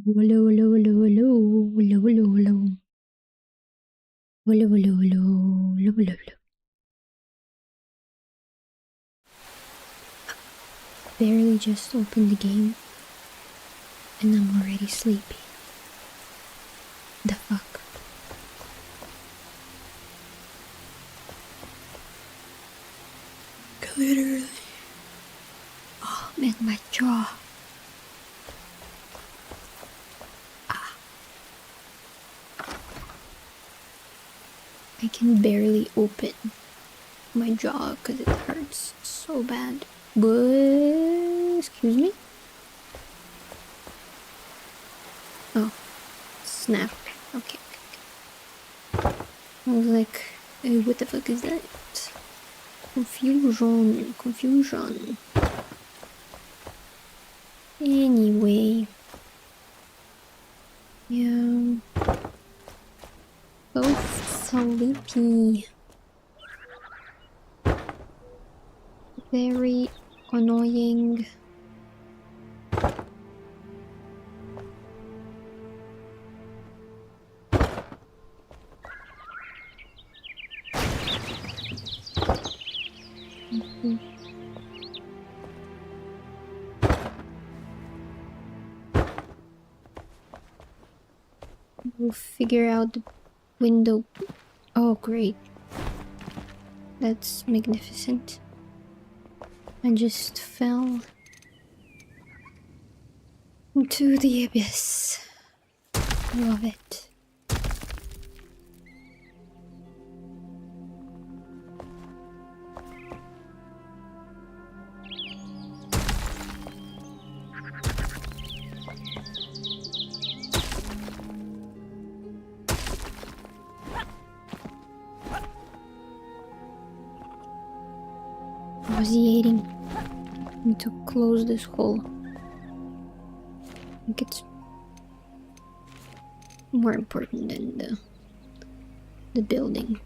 Hello, hello, hello, hello, hello, hello, hello. Hello, hello, hello, hello, hello, hello. Barely just opened the game and I'm already sleepy. The fuck? Literally. Oh man, my jaw. I can barely open my jaw because it hurts so bad. But excuse me? Oh, snap. Okay. I was like, what the fuck is that? Confusion. Anyway. Yeah. Both sleepy. Very annoying. We'll figure out the window. Oh, great. That's magnificent. I just fell into the abyss. Love it. Nauseating. I need to close this hole. I think it's more important than the building.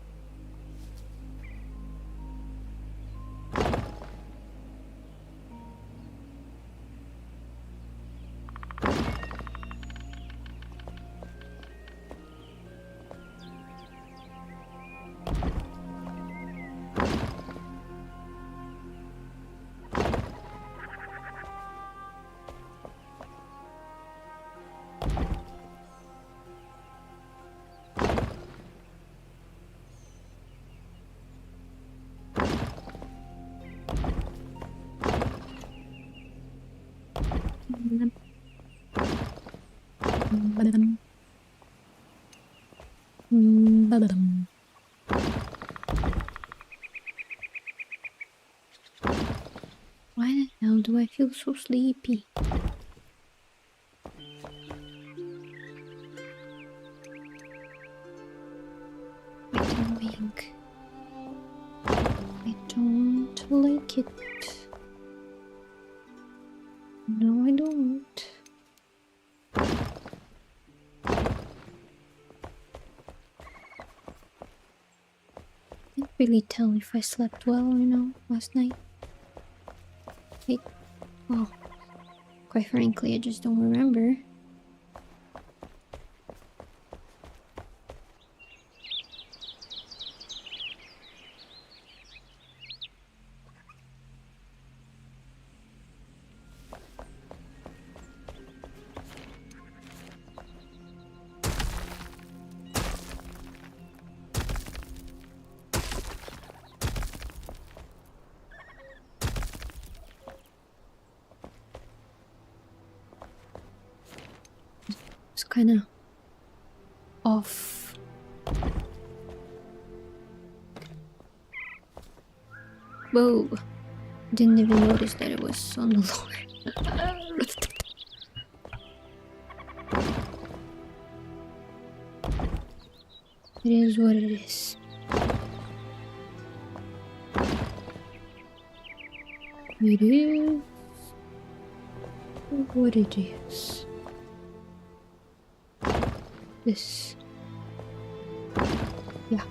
Why the hell do I feel so sleepy? Annoying. I don't like it. No, I don't. Can't really tell if I slept well or no last night. Well, quite frankly, I just don't remember. It's kind of off. Whoa! Didn't even notice that it was on the floor. It is what it is. It is what it is. This. Yeah.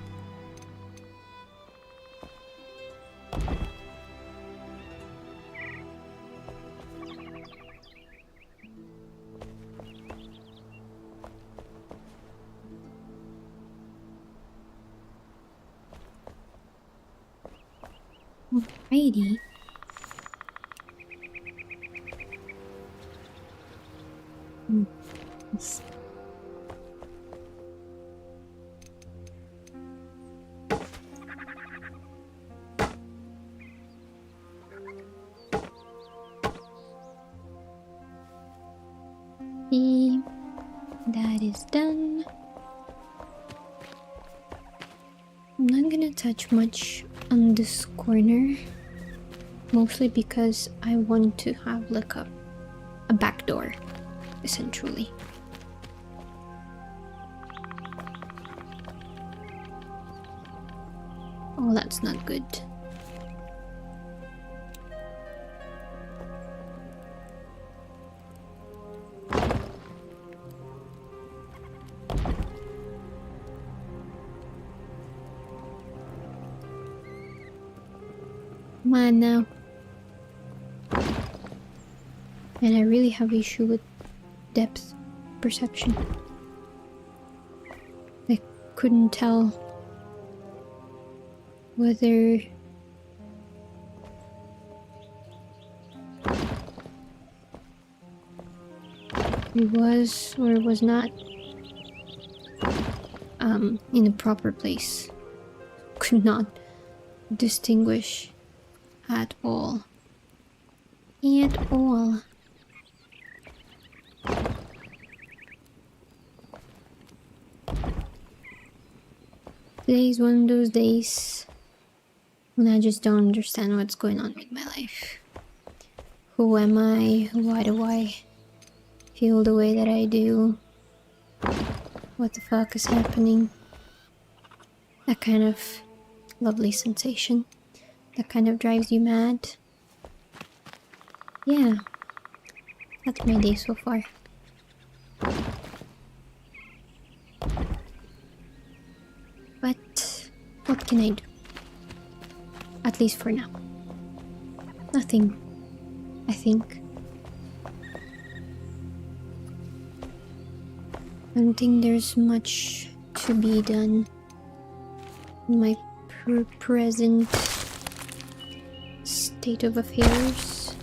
Alrighty. Yes. That is done. I'm not gonna touch much on this corner, mostly because I want to have like a back door, essentially. Oh, that's not good. Come on now. And I really have issue with depth perception. I couldn't tell whether it was or was not in the proper place. Could not distinguish at all. At all. Today's one of those days when I just don't understand what's going on with my life. Who am I? Why do I feel the way that I do? What the fuck is happening? That kind of lovely sensation that kind of drives you mad. Yeah, that's my day so far. But what can I do? At least for now. Nothing, I think. I don't think there's much to be done in my present state of affairs.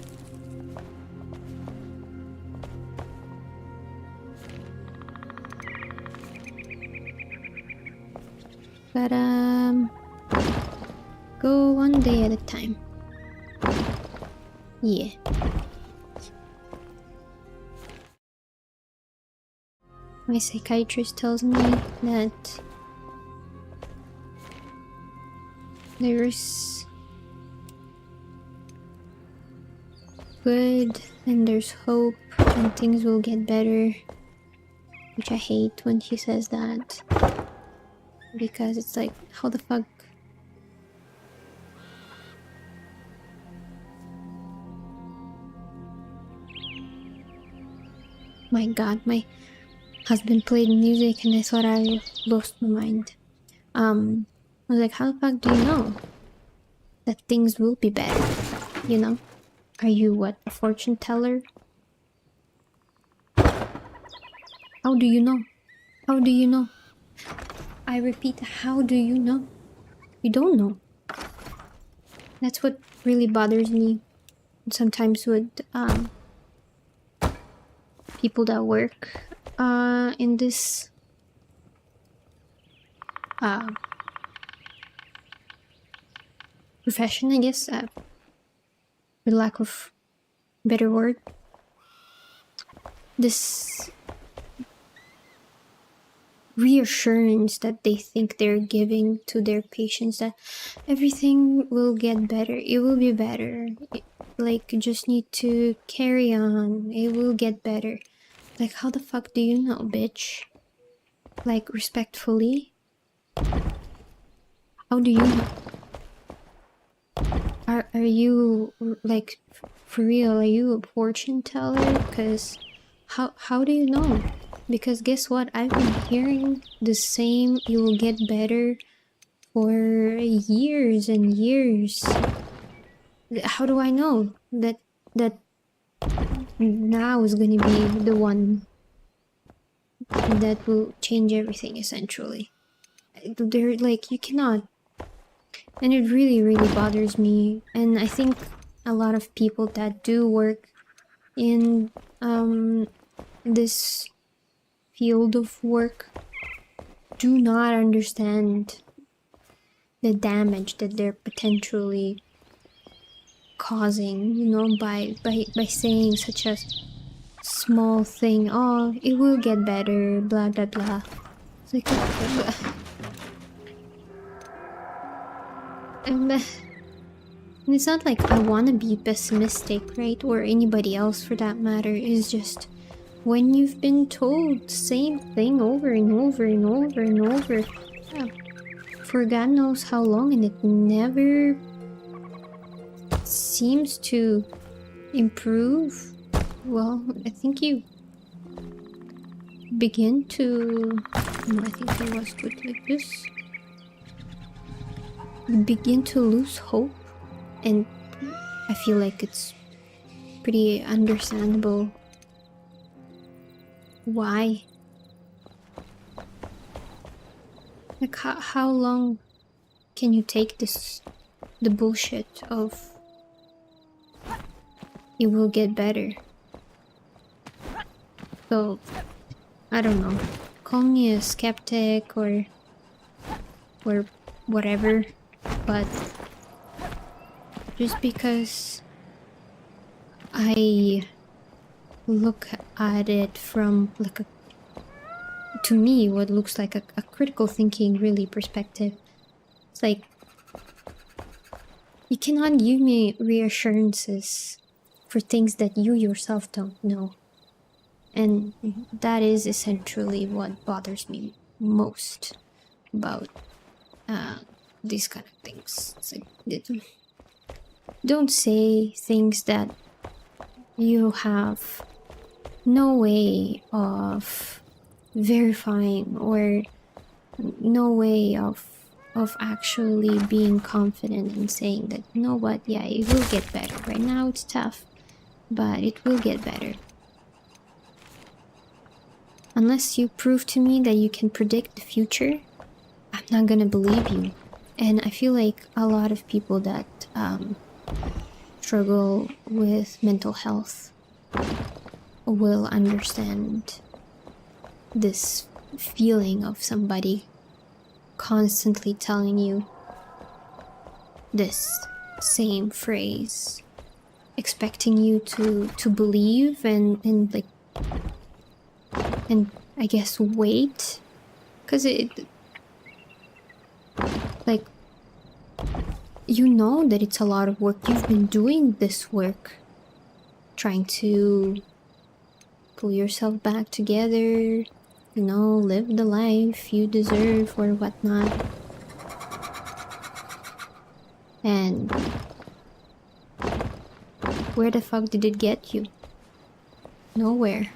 But go one day at a time. Yeah. My psychiatrist tells me that there's good and there's hope and things will get better, which I hate when she says that, because it's like, how the fuck? My god, my husband played music and I thought I lost my mind. I was like, how the fuck do you know that things will be better? You know? Are you what, a fortune teller? How do you know? How do you know? I repeat, how do you know? You don't know. That's what really bothers me sometimes with people that work in this profession, I guess, for lack of better word. This reassurance that they think they're giving to their patients, that everything will get better, it will be better, like, you just need to carry on, it will get better. Like, how the fuck do you know, bitch? Like, respectfully, how do you know? Are you, like, for real, are you a fortune teller? Because how do you know? Because guess what, I've been hearing the same, you will get better, for years and years. How do I know that now is gonna be the one that will change everything, essentially? They're like, you cannot And it really, really bothers me. And I think a lot of people that do work in this field of work do not understand the damage that they're potentially causing, by saying such a small thing. Oh, it will get better, blah blah blah. It's like and it's not like I want to be pessimistic, right? Or anybody else for that matter. It's just when you've been told the same thing over and over and over and over for God knows how long, and it never seems to improve, well, I think you begin to... No, I think it was put like this. You begin to lose hope, and I feel like it's pretty understandable why. Like, how long can you take the bullshit of it will get better? So, I don't know. Call me a skeptic or whatever, but just because I look at it from like to me what looks like a critical thinking really perspective, it's like you cannot give me reassurances for things that you yourself don't know. And that is essentially what bothers me most about these kind of things. It's like, don't say things that you have no way of verifying, or no way of actually being confident in saying that, you know what, yeah, it will get better. Right now it's tough, but it will get better. Unless you prove to me that you can predict the future, I'm not gonna believe you. And I feel like a lot of people that struggle with mental health will understand this feeling of somebody constantly telling you this same phrase, expecting you to believe and like, and I guess wait, because it, like, you know that it's a lot of work. You've been doing this work, trying to pull yourself back together, live the life you deserve or whatnot. And where the fuck did it get you? Nowhere.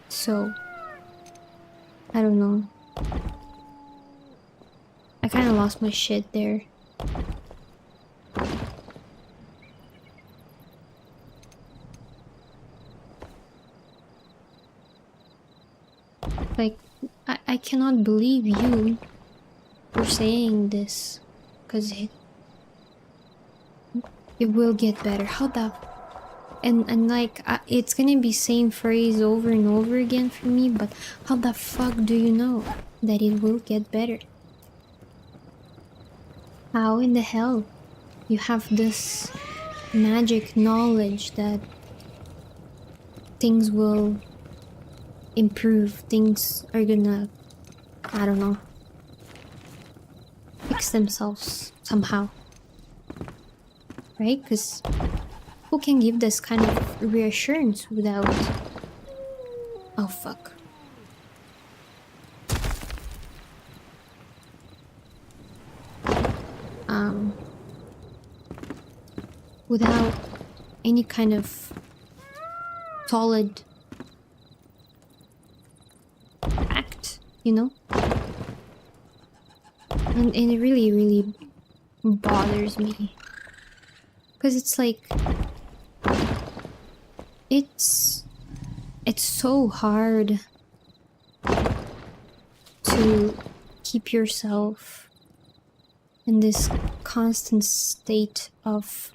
So, I don't know. I kind of lost my shit there. Like, I cannot believe you for saying this, because it will get better. How the... And like, it's gonna be same phrase over and over again for me, but how the fuck do you know that it will get better? How in the hell you have this magic knowledge that things will improve, things are gonna, I don't know, fix themselves somehow, right? Because who can give this kind of reassurance without... Oh fuck. Without any kind of solid fact, and it really, really bothers me, because it's like, it's so hard to keep yourself in this constant state of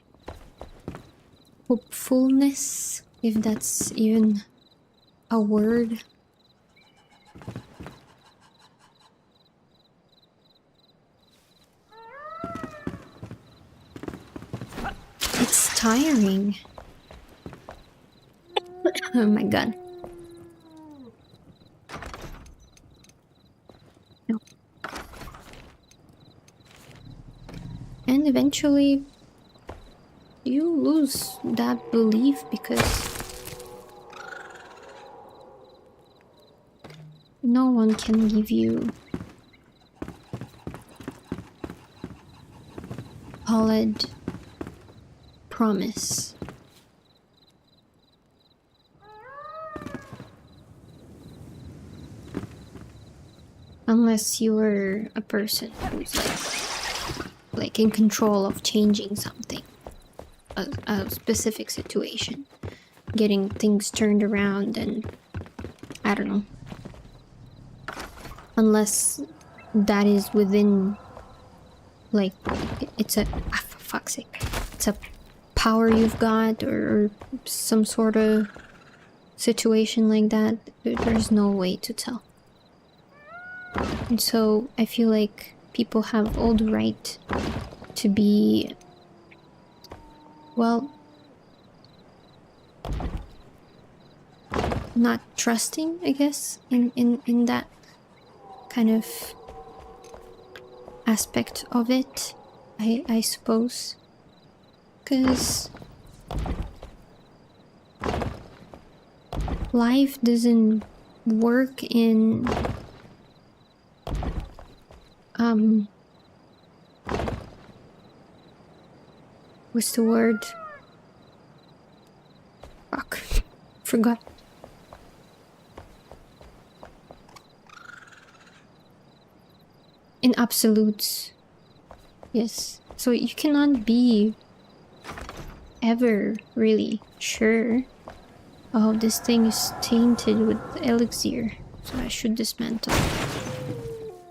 hopefulness, if that's even a word. It's tiring. Oh my god. No. And eventually you lose that belief because no one can give you solid promise. Unless you're a person who's like in control of changing something, a specific situation, getting things turned around, and I don't know. Unless that is within, like, it's a, for fuck's sake, it's a power you've got or some sort of situation like that, there's no way to tell. And so I feel like people have all the right to be, well, not trusting, I guess, in that kind of aspect of it, I suppose. Because life doesn't work in what's the word? Fuck. Forgot. In absolutes. Yes. So you cannot be ever really sure. Oh, this thing is tainted with elixir, so I should dismantle.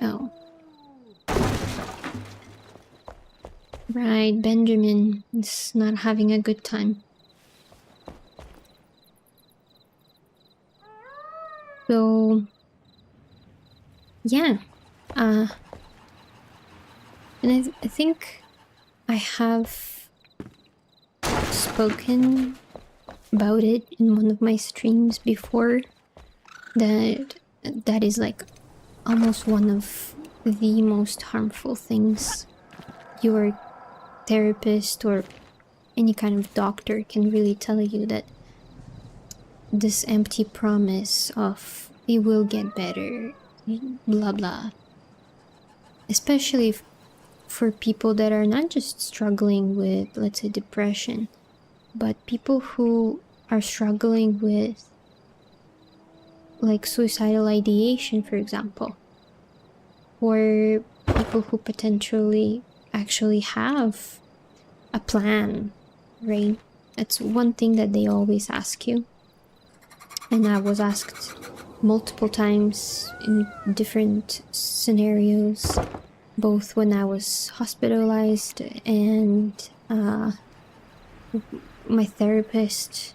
Oh. Right, Benjamin is not having a good time. So, yeah. And I think I have spoken about it in one of my streams before, that is like almost one of the most harmful things your therapist or any kind of doctor can really tell you, that this empty promise of it will get better, blah blah. Especially for people that are not just struggling with, let's say, depression, but people who are struggling with, like, suicidal ideation, for example, or people who potentially actually have a plan, right? That's one thing that they always ask you, and I was asked multiple times in different scenarios, both when I was hospitalized and my therapist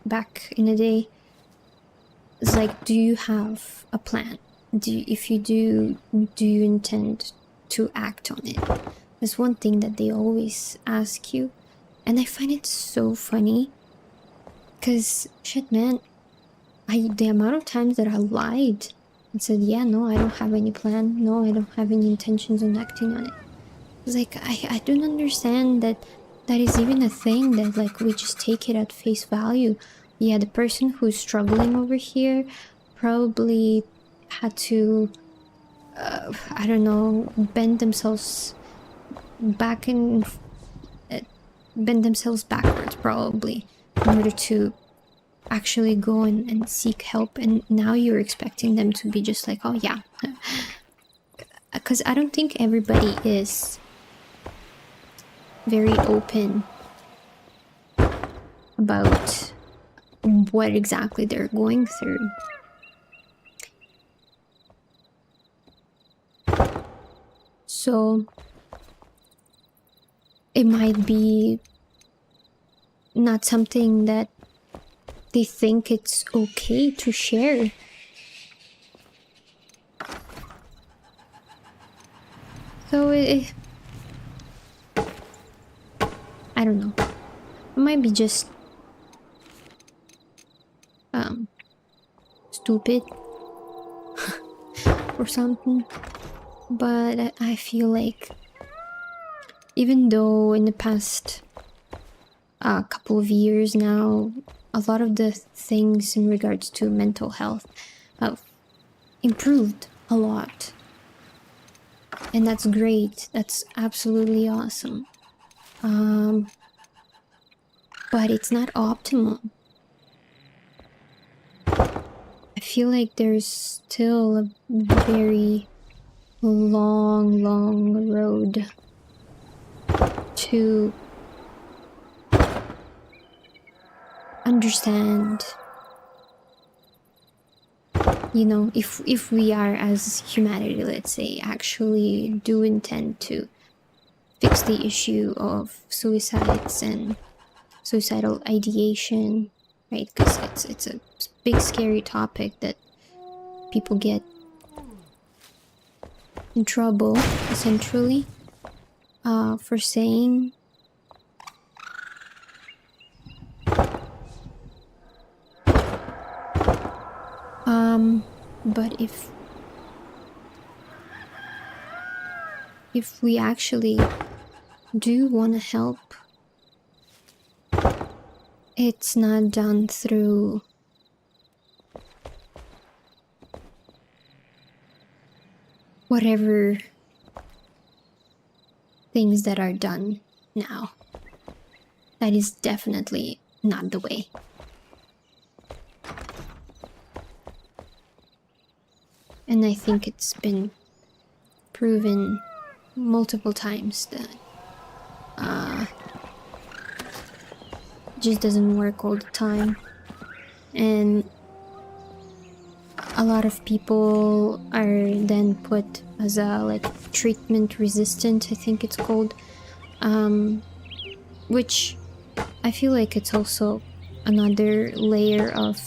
back in the day. It's like, do you have a plan? If you do you intend to act on it? That's one thing that they always ask you, and I find it so funny, because shit, man, the amount of times that I lied and said, yeah, no, I don't have any plan, no, I don't have any intentions on acting on it. It's like, I don't understand that is even a thing, that like we just take it at face value. Yeah, the person who's struggling over here probably had to I don't know, bend themselves backwards probably, in order to actually go and seek help, and now you're expecting them to be just like, oh yeah. Because I don't think everybody is very open about what exactly they're going through. So it might be not something that they think it's okay to share. So I don't know. It might be just stupid or something. But I feel like even though in the past couple of years now, a lot of the things in regards to mental health have improved a lot. And that's great. That's absolutely awesome. But it's not optimal. I feel like there's still a very long road to understand, you know, if we are as humanity, let's say, actually do intend to fix the issue of suicides and suicidal ideation, right? Because it's a big scary topic that people get in trouble essentially for saying. But if we actually do want to help, it's not done through whatever things that are done now. That is definitely not the way. And I think it's been proven multiple times that it just doesn't work all the time. And a lot of people are then put as a like treatment resistant, I think it's called, which I feel like it's also another layer of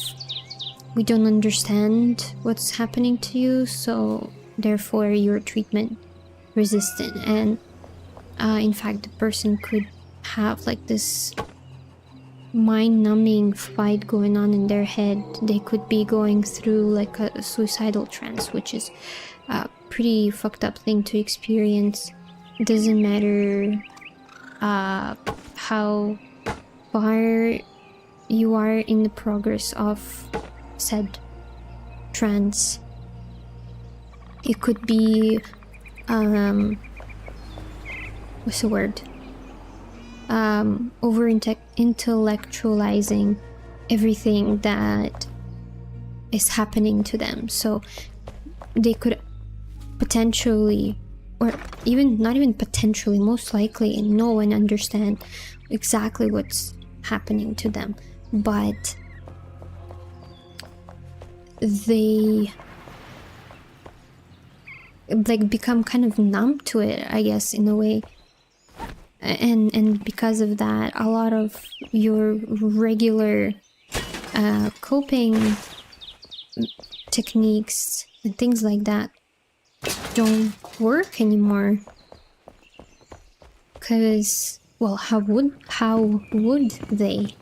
we don't understand what's happening to you, so therefore you're treatment resistant. And in fact, the person could have like this mind-numbing fight going on in their head. They could be going through like a suicidal trance, which is a pretty fucked up thing to experience. It doesn't matter how far you are in the progress of said trance. It could be what's the word, over intellectualizing everything that is happening to them. So they could potentially, or even not even potentially, most likely know and understand exactly what's happening to them, but they like become kind of numb to it, I guess, in a way. And because of that, a lot of your regular coping techniques and things like that don't work anymore. Because, well, how would they?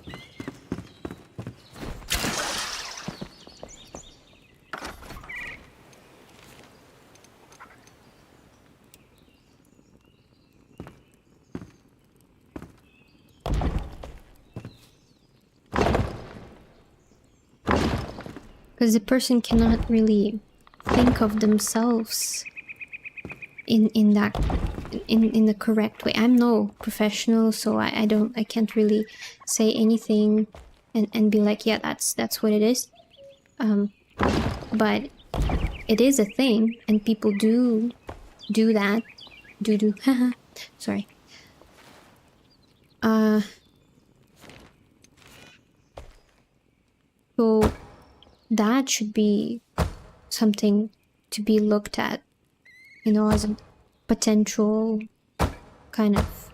Because the person cannot really think of themselves in the correct way. I'm no professional, so I can't really say anything and be like, yeah, that's what it is. But it is a thing, and people do that. Do sorry. So that should be something to be looked at, you know, as a potential kind of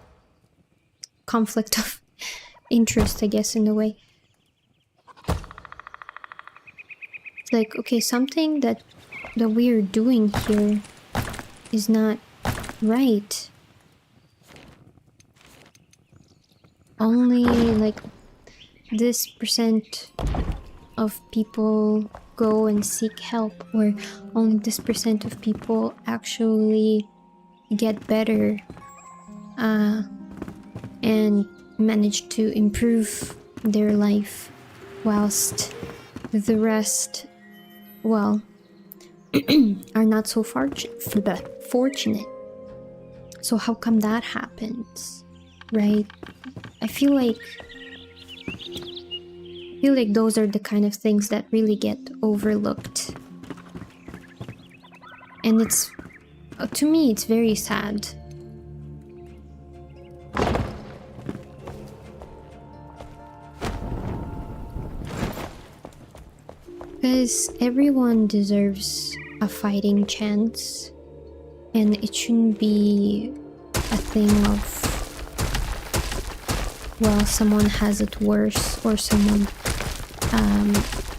conflict of interest, I guess, in a way. It's like, okay, something that we're doing here is not right. Only like this percent of people go and seek help, or only this percent of people actually get better and manage to improve their life, whilst the rest, well, are not so fortunate. So how come that happens, right? I feel like those are the kind of things that really get overlooked, and it's to me it's very sad. Because everyone deserves a fighting chance, and it shouldn't be a thing of, well, someone has it worse, or someone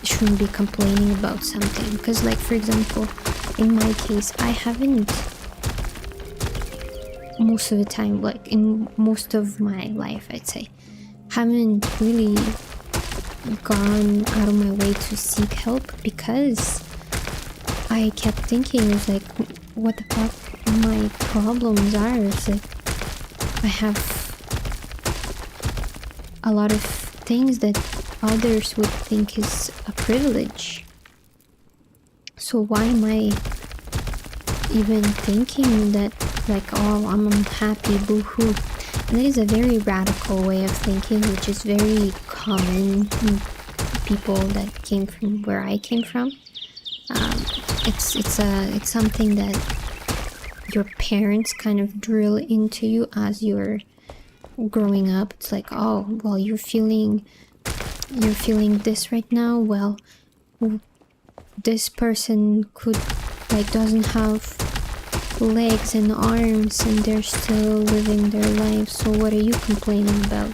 shouldn't be complaining about something. Because, like, for example, in my case, I haven't, most of the time, like in most of my life, I'd say, haven't really gone out of my way to seek help, because I kept thinking, it was like, what the fuck my problems are. It's like, I have a lot of things that others would think is a privilege. So why am I even thinking that, like, oh, I'm unhappy, boo-hoo? And that is a very radical way of thinking, which is very common in people that came from where I came from. It's something that your parents kind of drill into you as you're growing up. It's like, oh, well, you're feeling this right now. Well, this person could, like, doesn't have legs and arms, and they're still living their life, so what are you complaining about?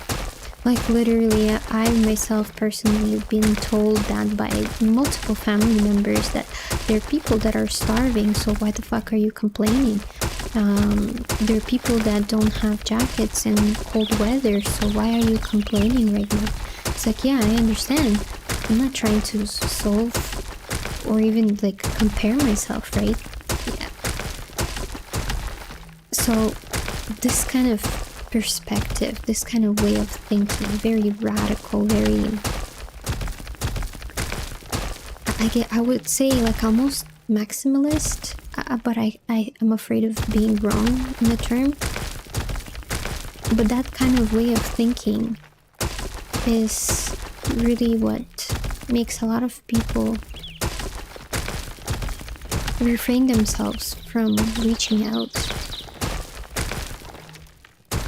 Like, literally, I myself personally have been told that by multiple family members, that there are people that are starving, so why the fuck are you complaining? There are people that don't have jackets in cold weather, so why are you complaining right now? It's like, yeah, I understand. I'm not trying to solve or even, like, compare myself, right? Yeah. So this kind of perspective, this kind of way of thinking, very radical, very, I would say, like, almost maximalist, but I am afraid of being wrong in the term. But that kind of way of thinking is really what makes a lot of people refrain themselves from reaching out,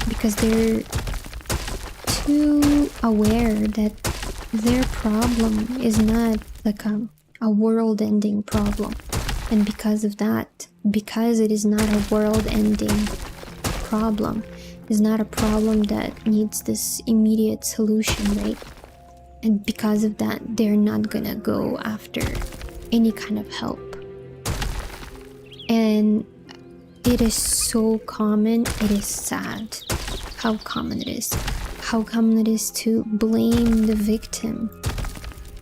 because they're too aware that their problem is not like a world-ending problem. And because of that, because it is not a world-ending problem, is not a problem that needs this immediate solution, right? And because of that, they're not gonna go after any kind of help. And it is so common, it is sad how common it is. How common it is to blame the victim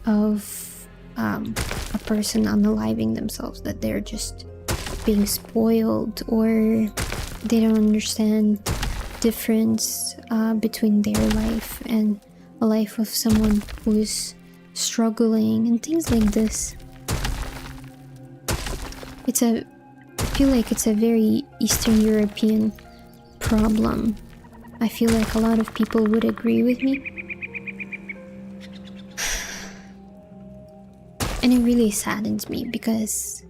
of a person unaliving themselves, that they're just being spoiled, or they don't understand difference between their life and a life of someone who's struggling, and things like this. I feel like it's a very Eastern European problem. I feel like a lot of people would agree with me. And it really saddens me, because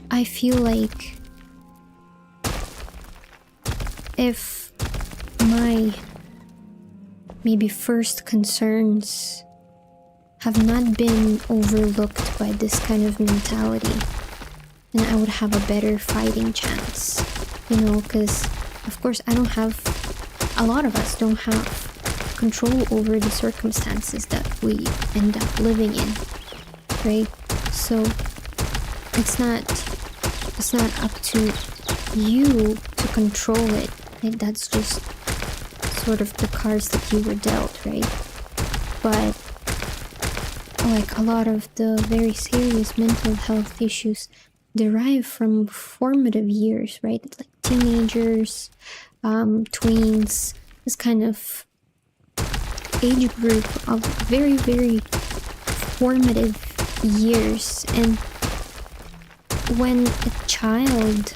I feel like if my maybe first concerns have not been overlooked by this kind of mentality, then I would have a better fighting chance, you know, because of course I don't have a lot of us don't have control over the circumstances that we end up living in, right? So it's not up to you to control it. Like, that's just sort of the cards that you were dealt, right? But like a lot of the very serious mental health issues derive from formative years, right? It's like teenagers, tweens, this kind of age group of very, very formative years. And when a child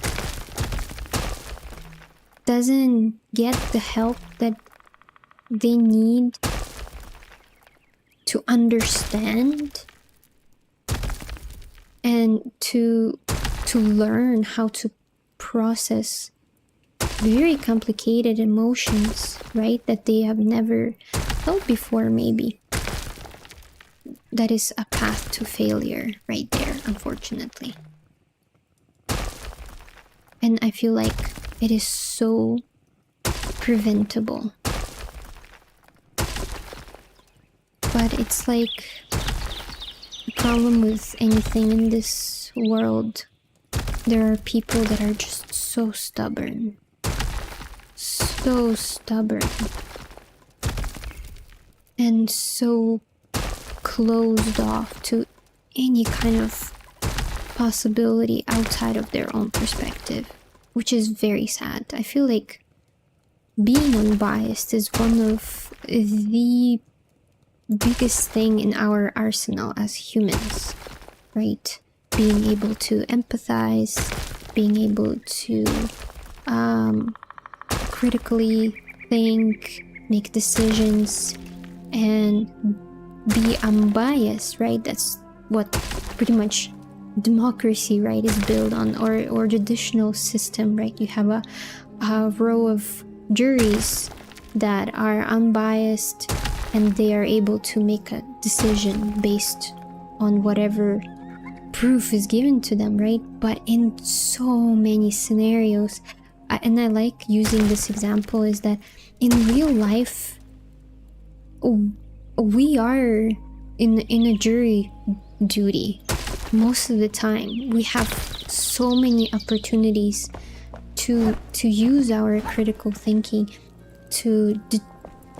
doesn't get the help that they need to understand and to learn how to process very complicated emotions, right, that they have never felt before, maybe, that is a path to failure right there, unfortunately. And I feel like it is so preventable. But it's like the problem with anything in this world. There are people that are just so stubborn. So stubborn. And so closed off to any kind of possibility outside of their own perspective, which is very sad. I feel like being unbiased is one of the biggest thing in our arsenal as humans, right? Being able to empathize, being able to critically think, make decisions, and be unbiased, right? That's what pretty much democracy, right, is built on, or traditional system, right? You have a row of juries that are unbiased, and they are able to make a decision based on whatever proof is given to them, right? But in so many scenarios, and I like using this example, is that in real life, we are in a jury duty most of the time. We have so many opportunities to use our critical thinking to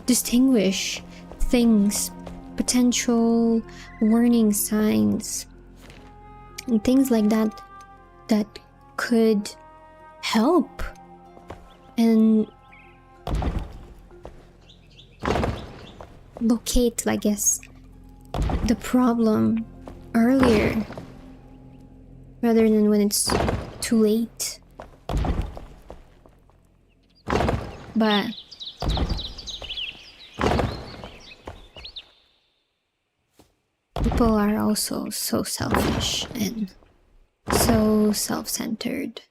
distinguish things, potential warning signs, and things like that that could help and locate, I guess, the problem earlier rather than when it's too late. But people are also so selfish and so self-centered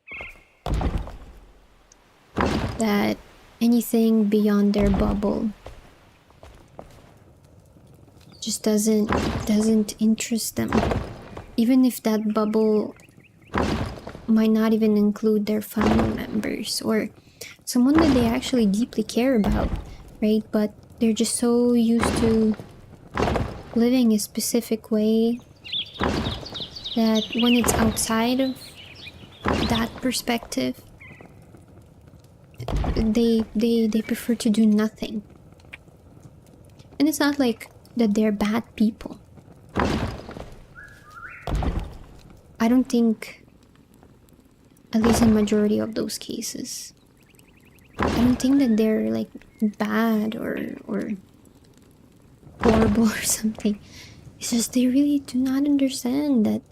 that anything beyond their bubble just doesn't interest them, even if that bubble might not even include their family members or someone that they actually deeply care about, right? But they're just so used to living a specific way that when it's outside of that perspective, they prefer to do nothing. And it's not like that they're bad people. I don't think, at least in majority of those cases, I don't think that they're like bad or horrible or something. It's just they really do not understand that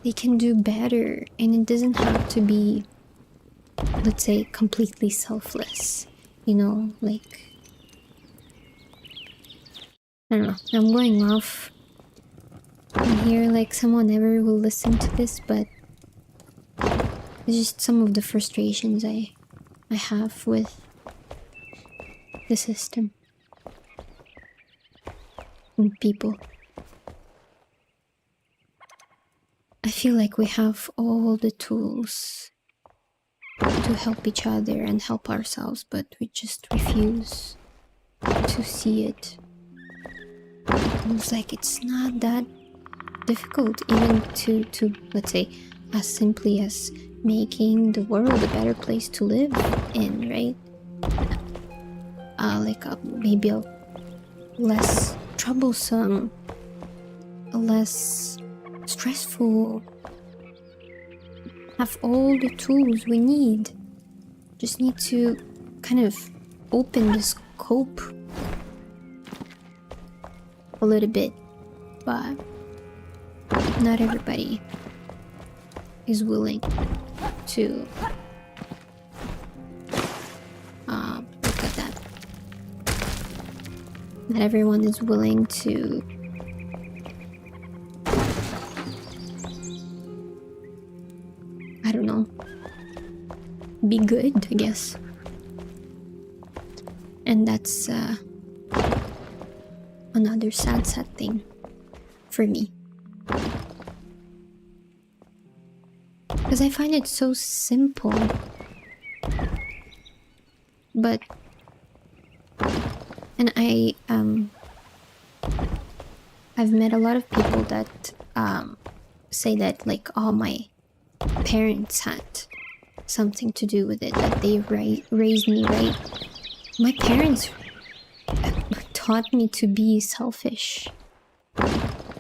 they can do better, and it doesn't have to be, let's say, completely selfless, you know, like, I don't know, I'm going off here like someone never will listen to this, but it's just some of the frustrations I have with the system and people. I feel like we have all the tools to help each other and help ourselves, but we just refuse to see it. It's like it's not that difficult, even to let's say, as simply as making the world a better place to live in, right? Maybe a less troublesome, a less stressful, have all the tools we need. Just need to kind of open the scope a little bit, but not everybody is willing to look at that. Not everyone is willing to I don't know, be good, I guess. And that's another sad thing for me. Because I find it so simple. But and I've met a lot of people that say that, like, oh, my parents had something to do with it, that they raised me right. My parents taught me to be selfish.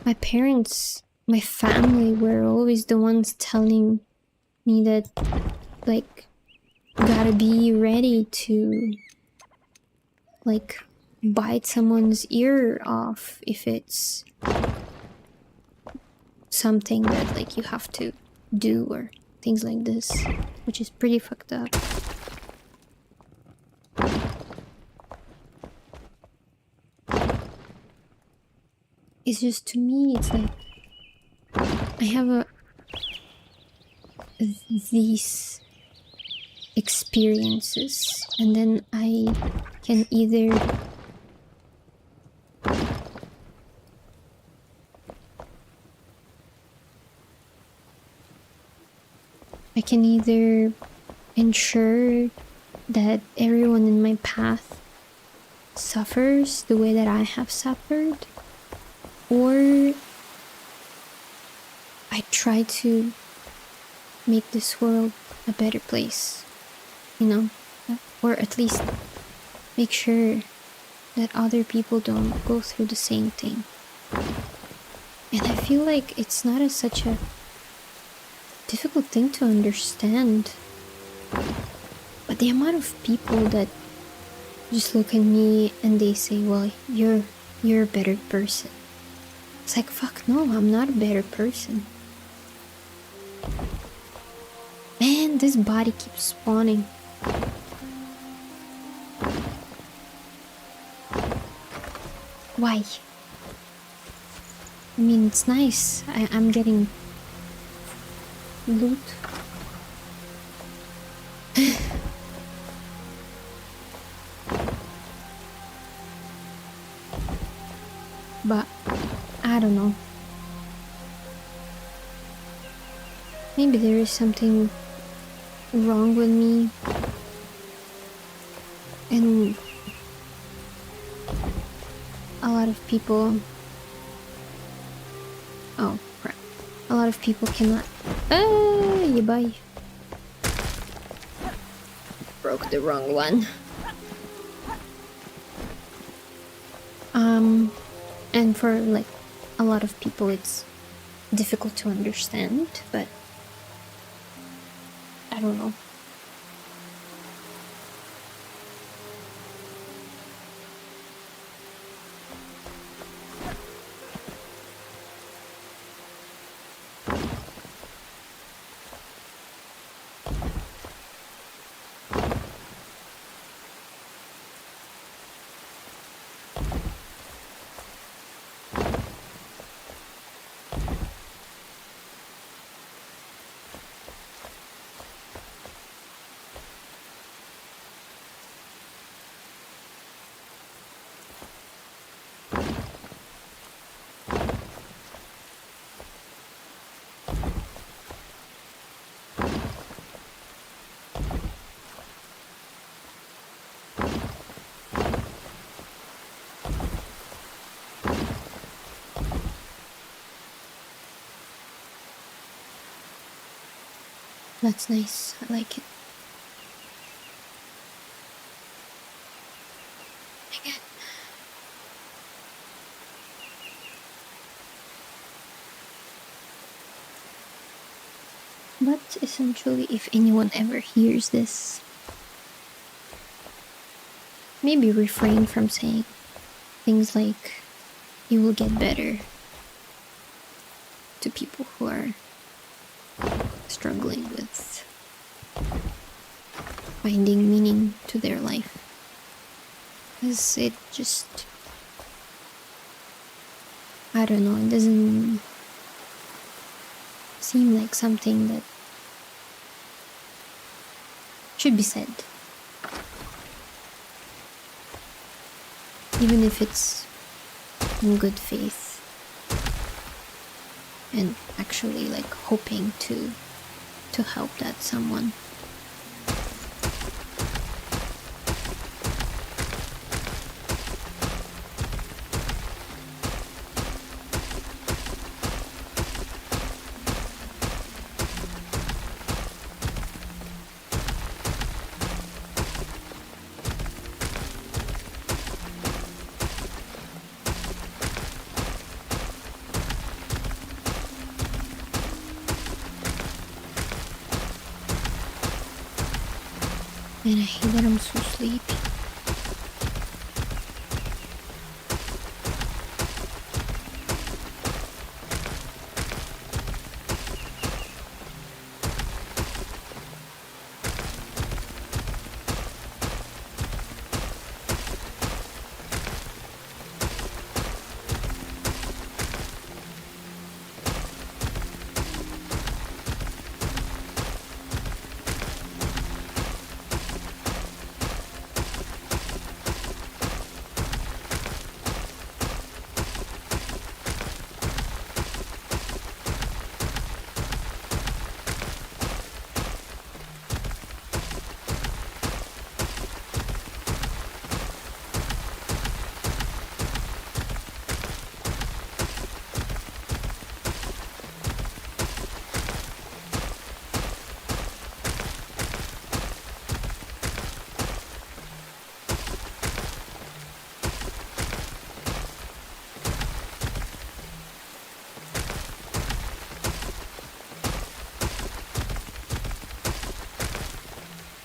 My parents, my family were always the ones telling me that, like, gotta be ready to, like, bite someone's ear off if it's something that, like, you have to do, or things like this, which is pretty fucked up. It's just, to me, it's like I have these experiences, and then I can either ensure that everyone in my path suffers the way that I have suffered, or I try to make this world a better place, you know, or at least make sure that other people don't go through the same thing. And I feel like it's not such a difficult thing to understand, but the amount of people that just look at me and they say, well, you're a better person. It's like, fuck no, I'm not a better person. Man, this body keeps spawning. Why? I mean, it's nice. I'm getting loot. But I don't know. Maybe there is something wrong with me, and a lot of people, oh crap, a lot of people cannot, you bye, broke the wrong one. And for, like, a lot of people it's difficult to understand, but I don't know. That's nice. I like it. Again. But essentially, if anyone ever hears this, maybe refrain from saying things like, you will get better, to people who are struggling with finding meaning to their life. Because it just, I don't know, it doesn't seem like something that should be said. Even if it's in good faith and actually like hoping to help that someone. And I hate that I'm so sleepy.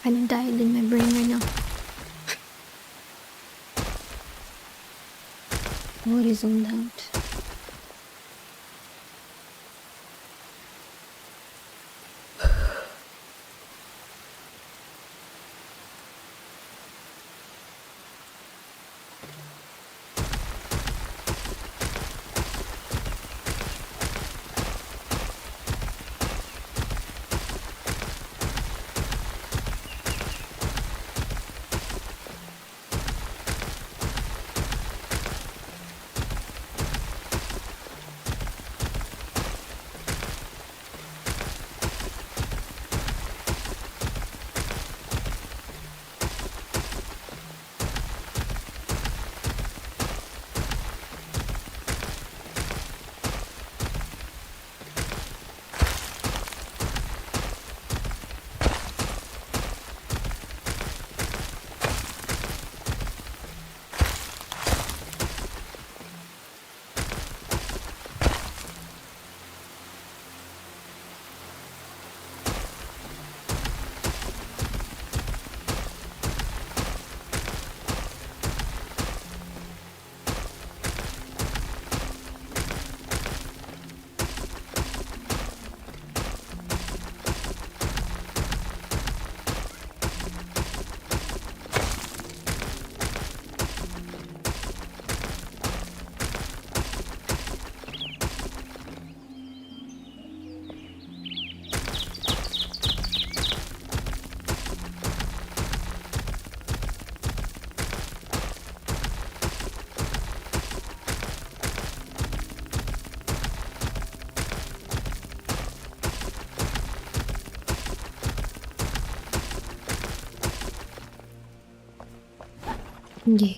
Kinda died in my brain right now. What is zoned out? Yeah.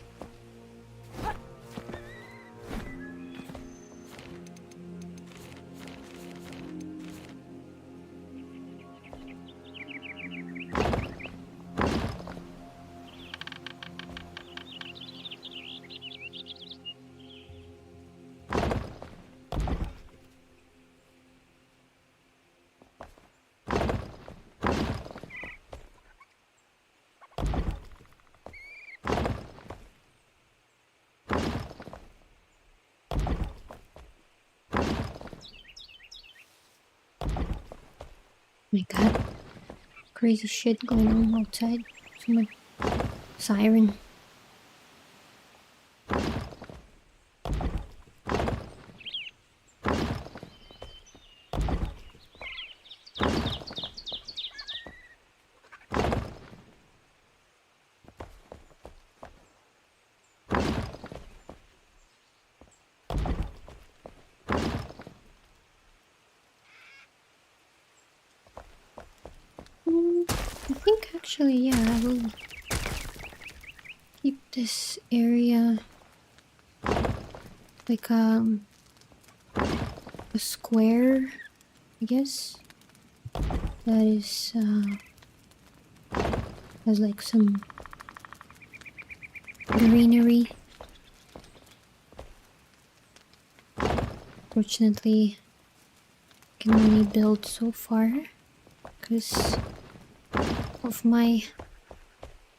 my god. Crazy shit going on outside. Someone siren. I think actually, yeah, I will keep this area like a square, I guess. That is has like some greenery. Fortunately, I can only build so far because of my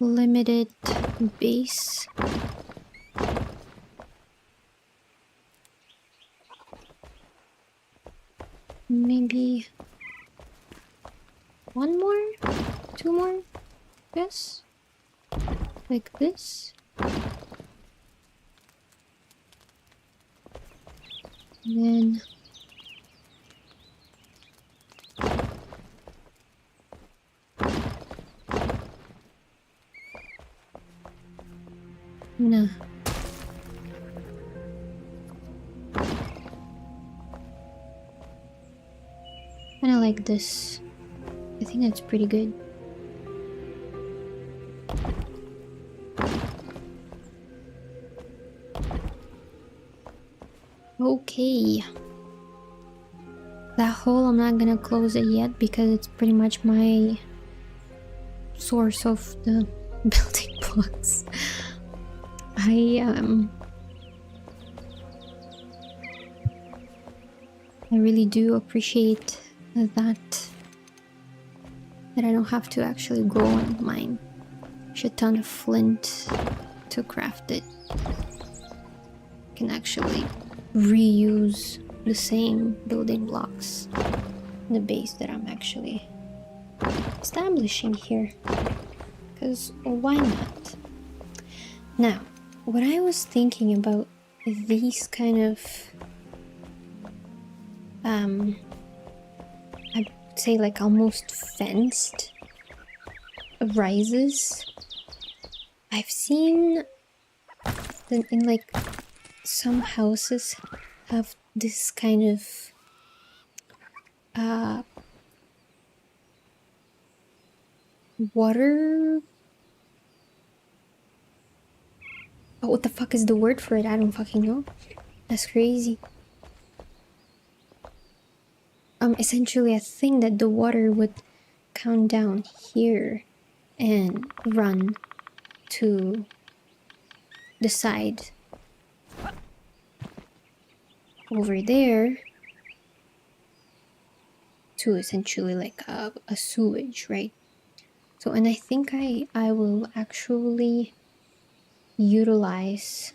limited base. Maybe one more? Two more? Yes? Like this? And then I'm gonna kinda like this. I think that's pretty good. Okay. That hole, I'm not gonna close it yet because it's pretty much my source of the building blocks. I really do appreciate that I don't have to actually go and mine a ton of flint to craft it. I can actually reuse the same building blocks in the base that I'm actually establishing here, because why not? Now, what I was thinking about these kind of I'd say like almost fenced rises. I've seen that in like some houses have this kind of water. Oh, what the fuck is the word for it? I don't fucking know. That's crazy. Essentially a thing that the water would come down here and run to the side over there to essentially like a sewage, right? So, and I think I will actually utilize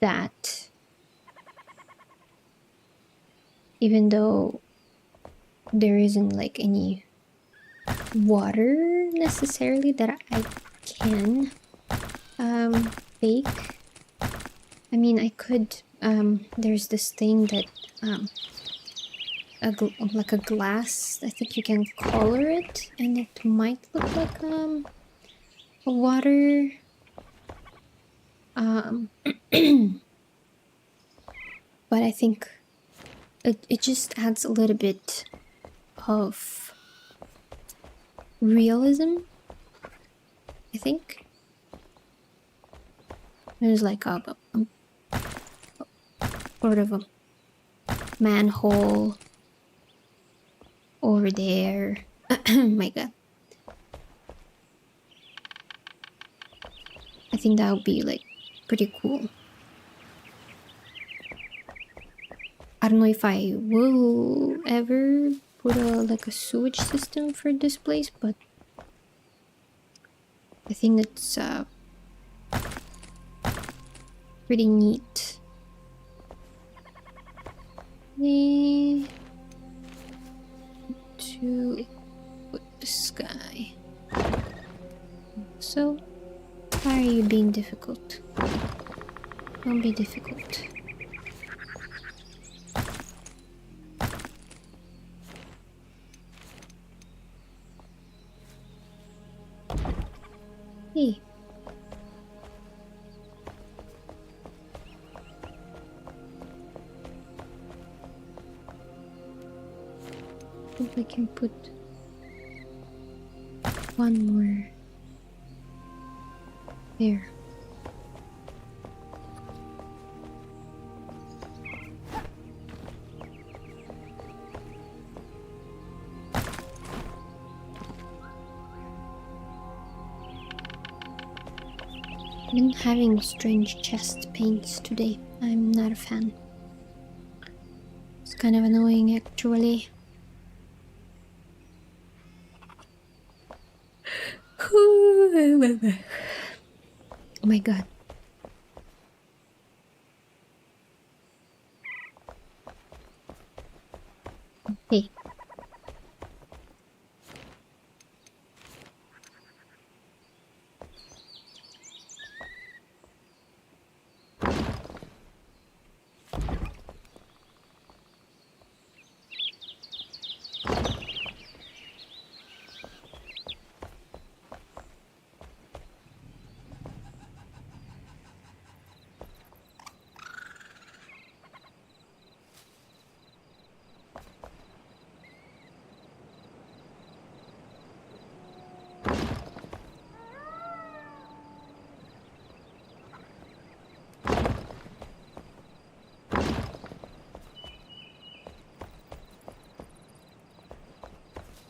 that, even though there isn't like any water necessarily that I can bake. I mean, I could there's this thing that like a glass, I think you can color it and it might look like a water but I think it just adds a little bit of realism, I think. There's like a sort of a manhole over there. My god. I think that would be like pretty cool. I don't know if I will ever put like a sewage system for this place, but I think it's pretty neat. to put the sky. So, why are you being difficult? Don't be difficult. Hey. If I can put one more there. I've been having strange chest pains today. I'm not a fan. It's kind of annoying actually. Oh my god. Hey.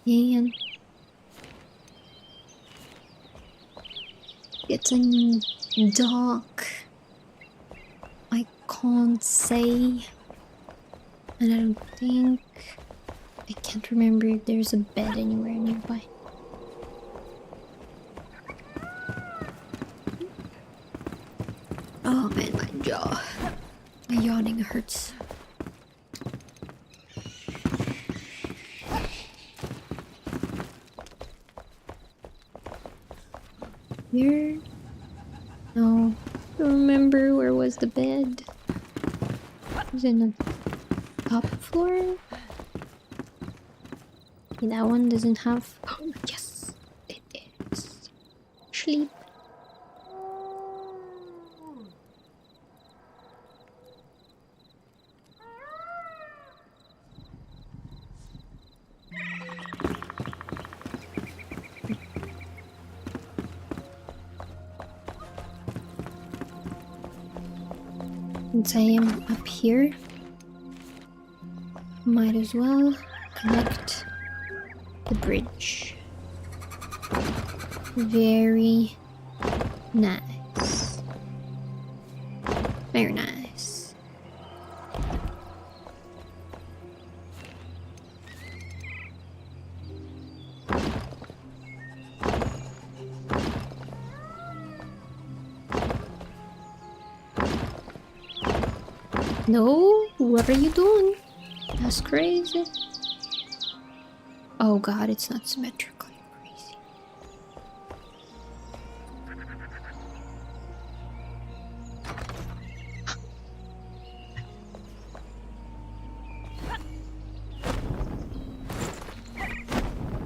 And getting dark. I can't say, and I don't think I can't remember if there's a bed anywhere nearby. Oh man, my jaw. My yawning hurts. Here? No. I don't remember where was the bed. Was it in the top floor? Okay, that one doesn't have. Oh, yes, it is. Sleep. Since I am up here, might as well connect the bridge. Very nice. Very nice. No, what are you doing? That's crazy. Oh god, it's not symmetrically crazy.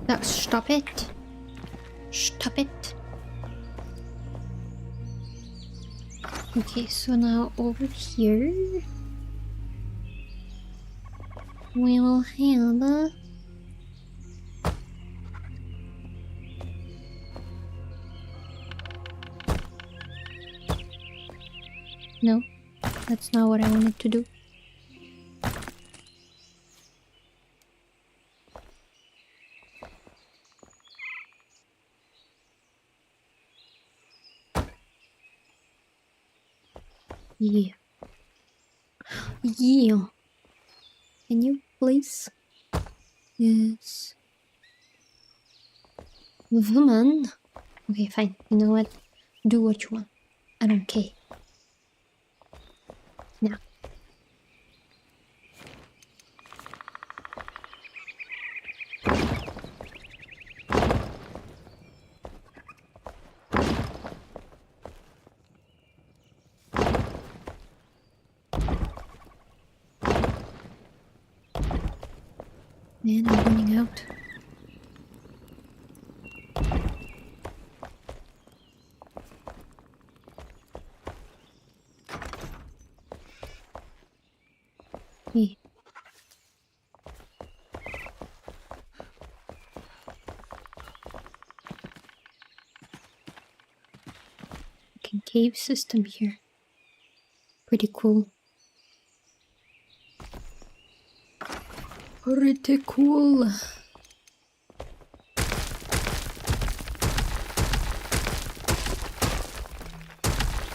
No, stop it. Stop it. Okay, so now over here we will have a no, that's not what I wanted to do. Yeah. Yeah. Can you please? Yes. Woman. Okay, fine. You know what? Do what you want. I don't care. Now. man, I'm running out. Hey. Fucking cave system here. Pretty cool. Pretty cool.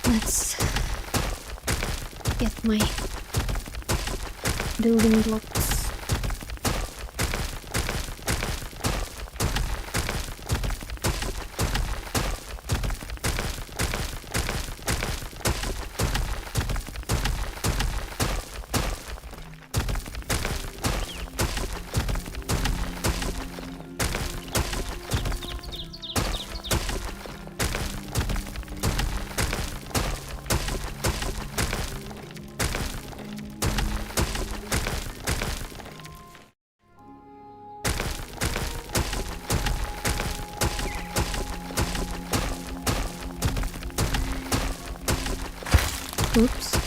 Let's get my building blocks. Oops.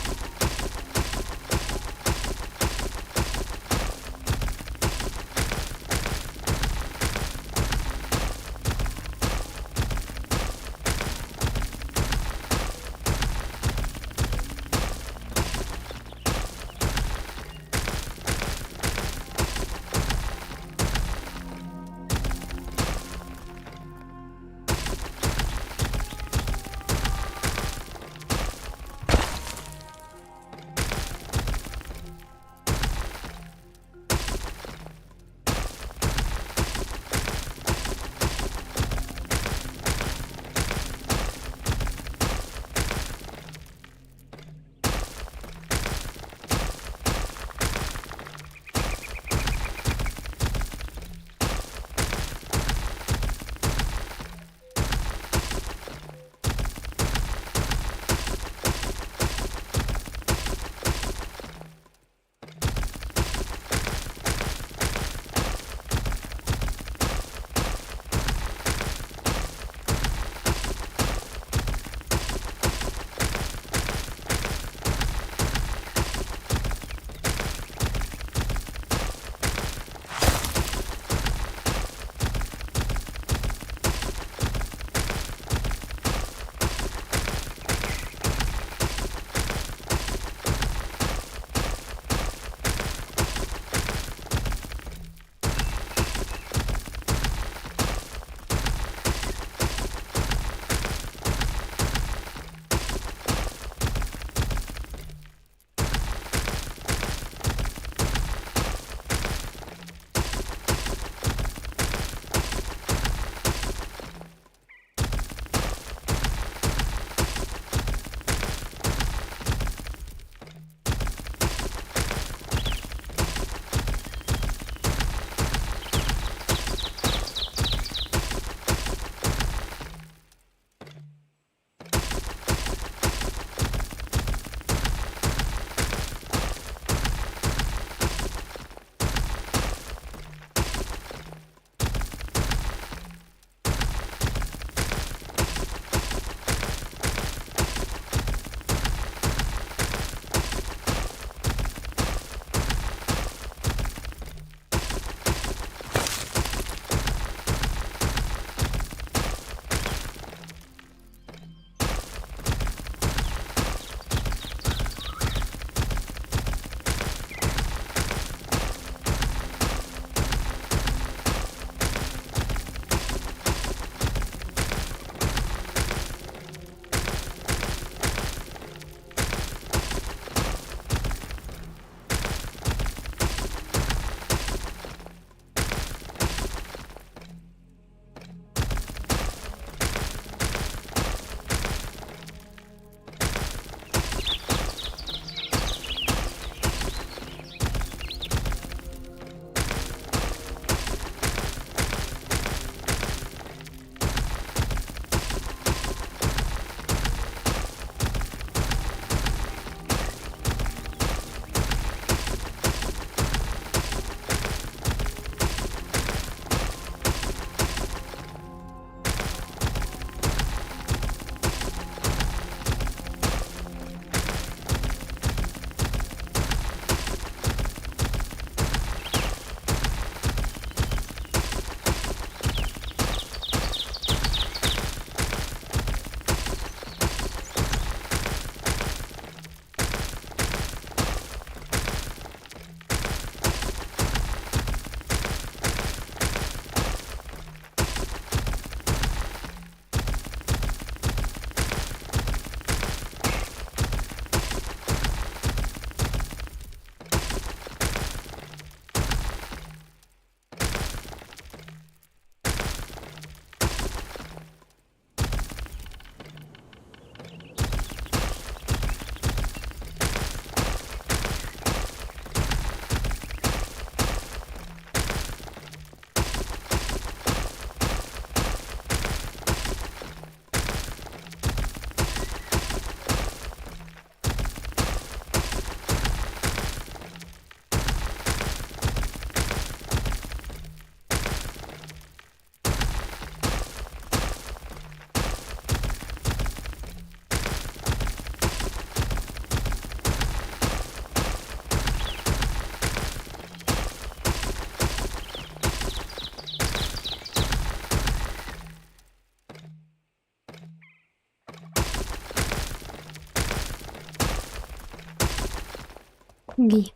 Gee.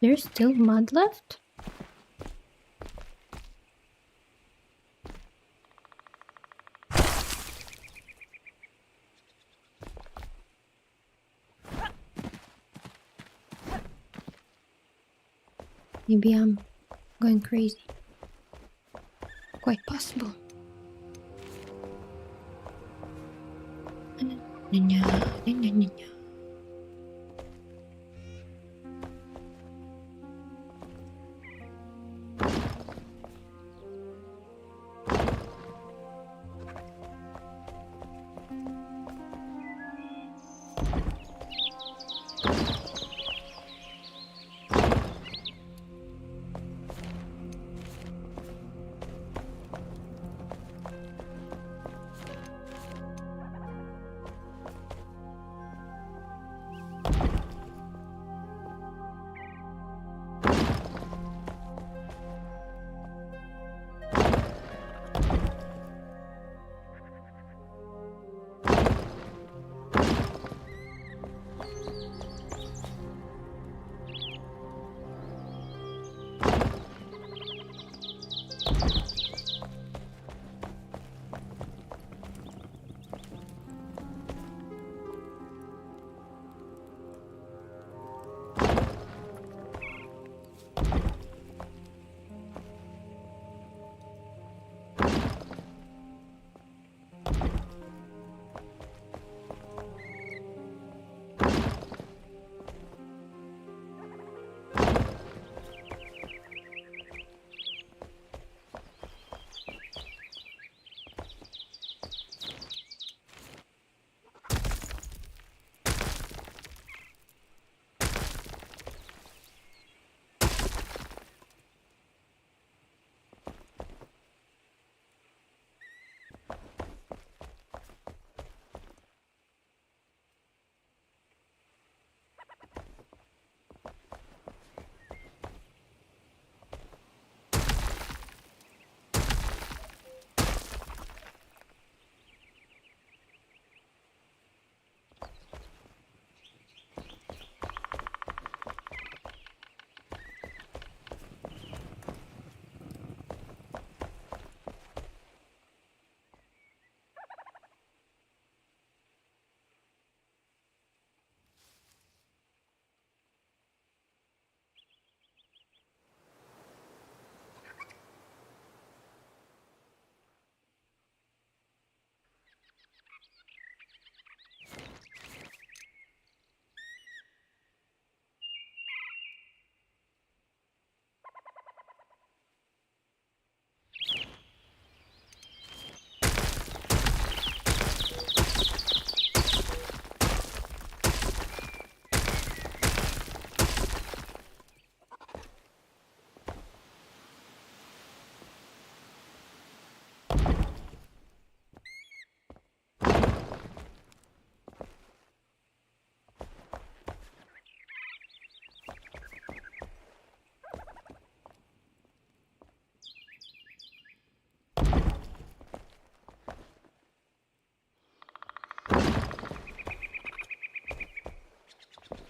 There's still mud left? Maybe I'm going crazy. Quite possible.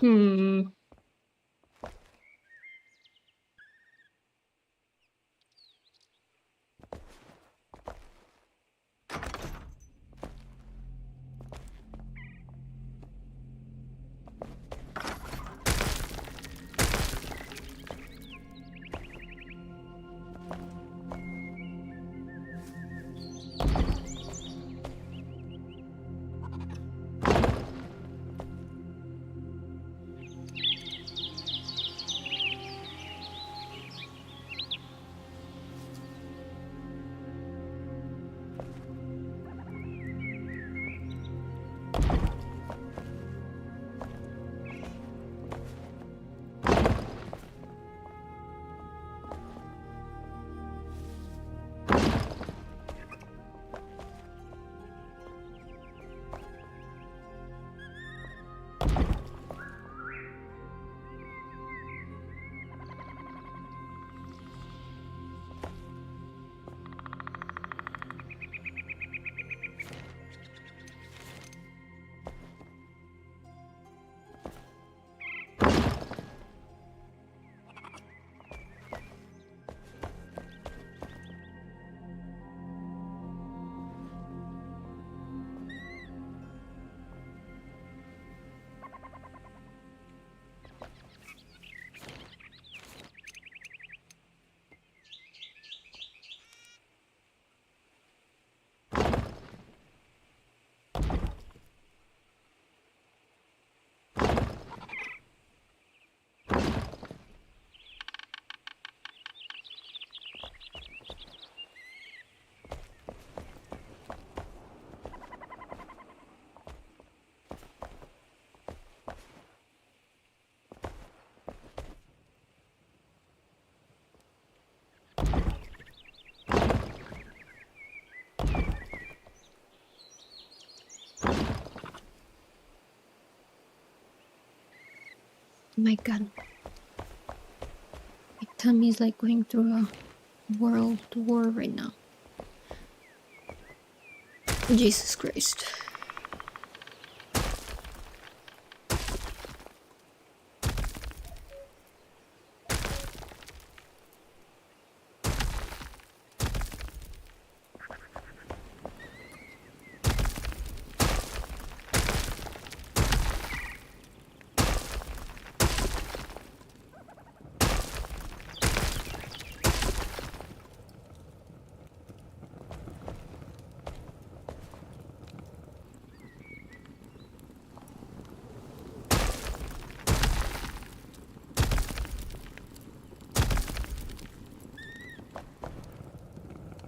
Hmm. My god, my tummy is like going through a world war right now. Jesus Christ.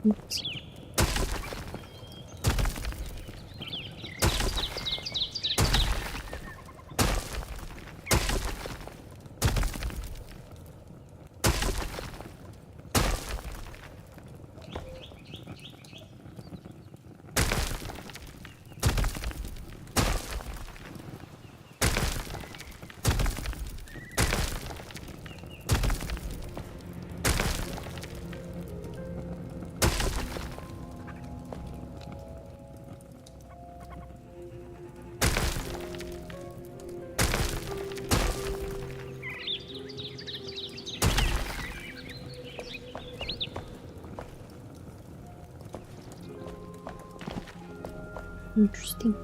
Oops. Interesting.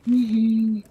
Mhm.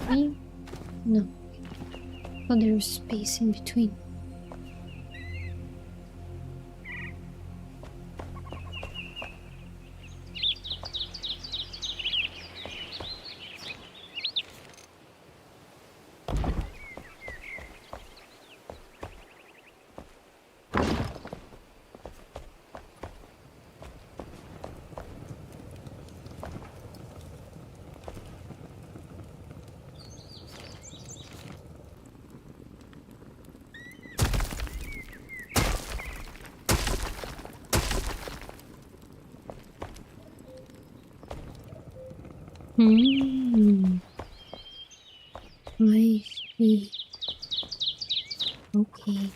Right? No. Oh, there's space in between. I see. Okay.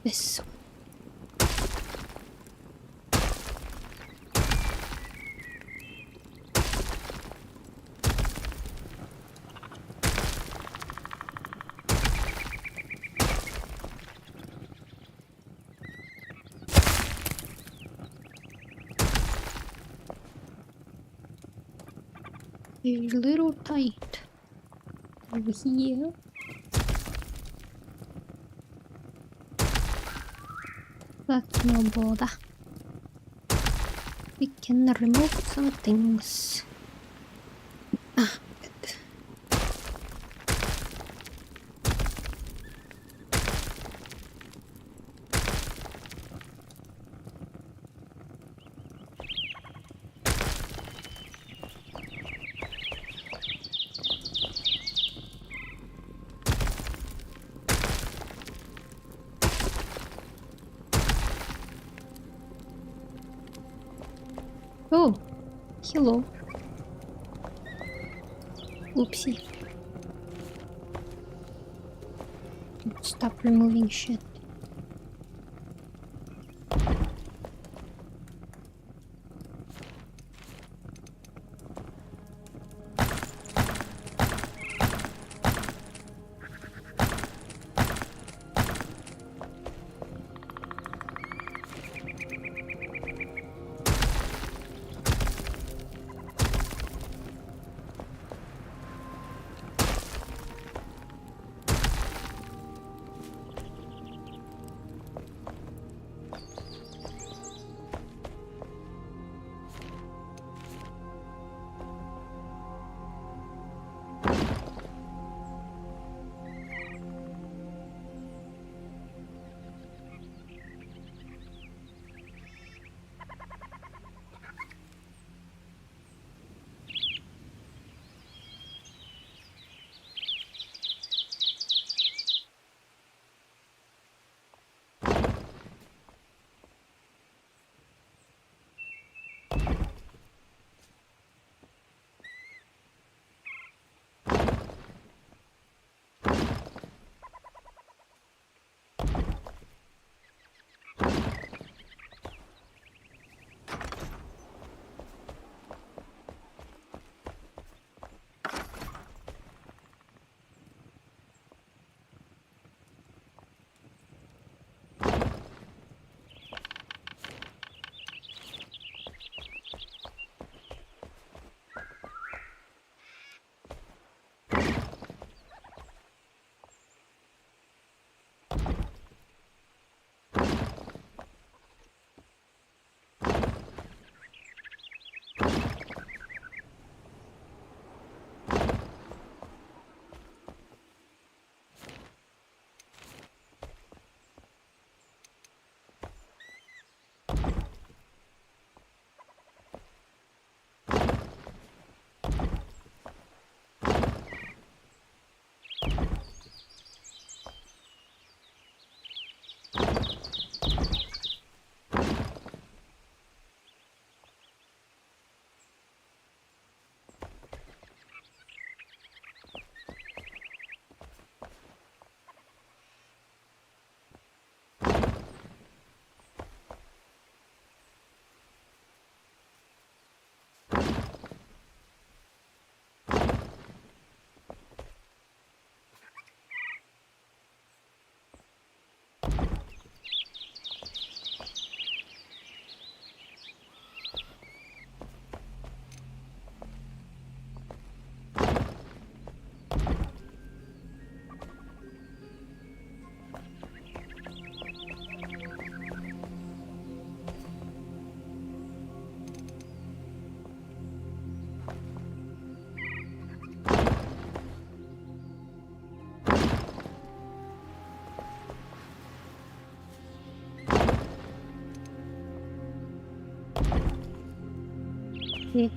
This one. They're a little tight over here. But no bother. We can remove some things. Ah, good. Oh, hello. Oopsie. Stop removing shit. Yeah.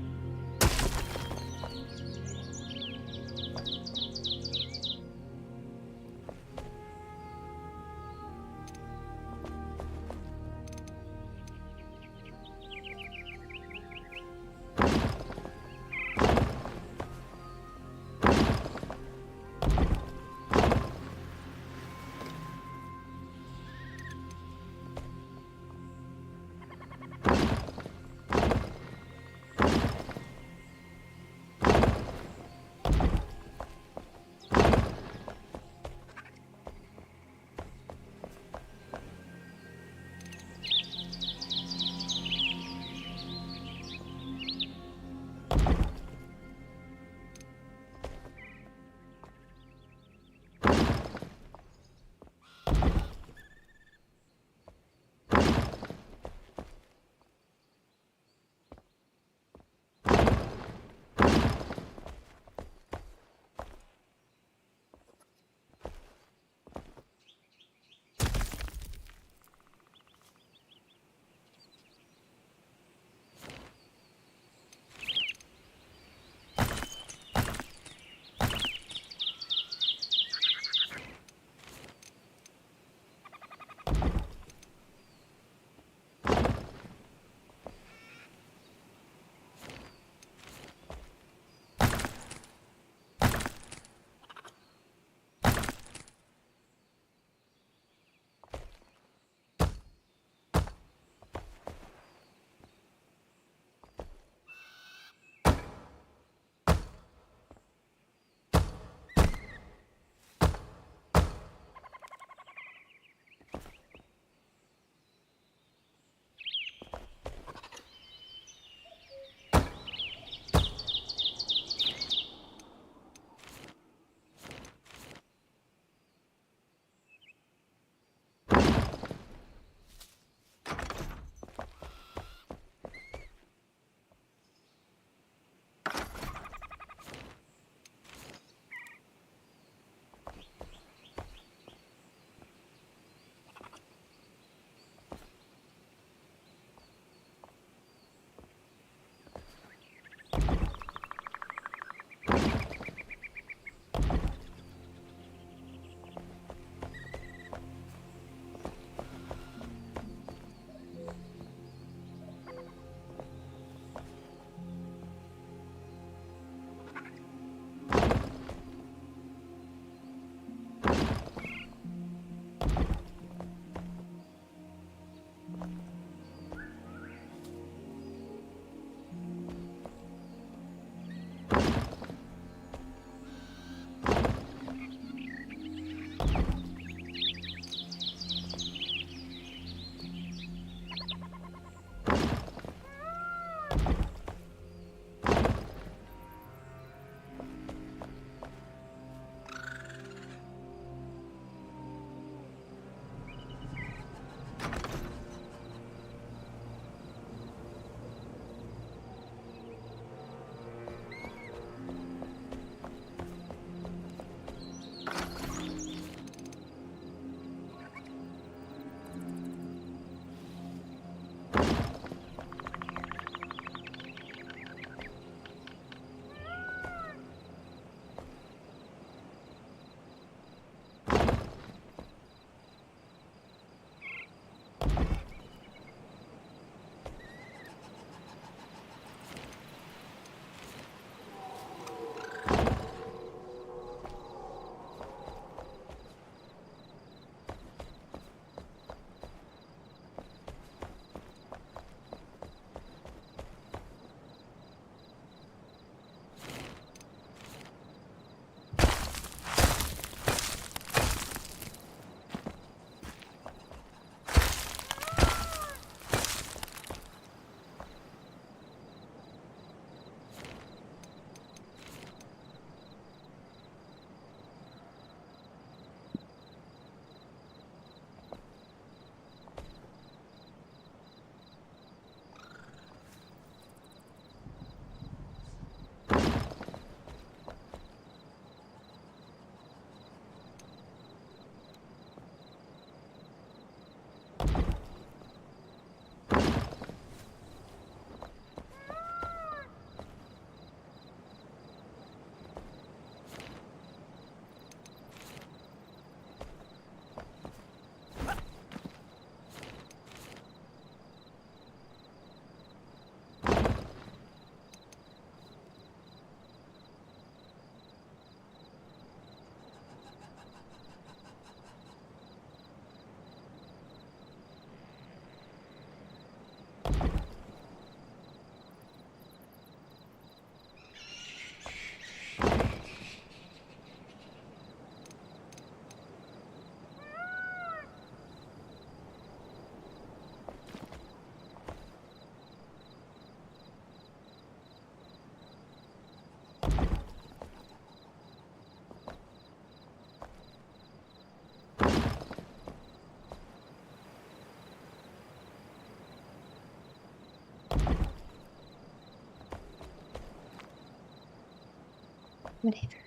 Whatever.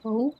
Oh.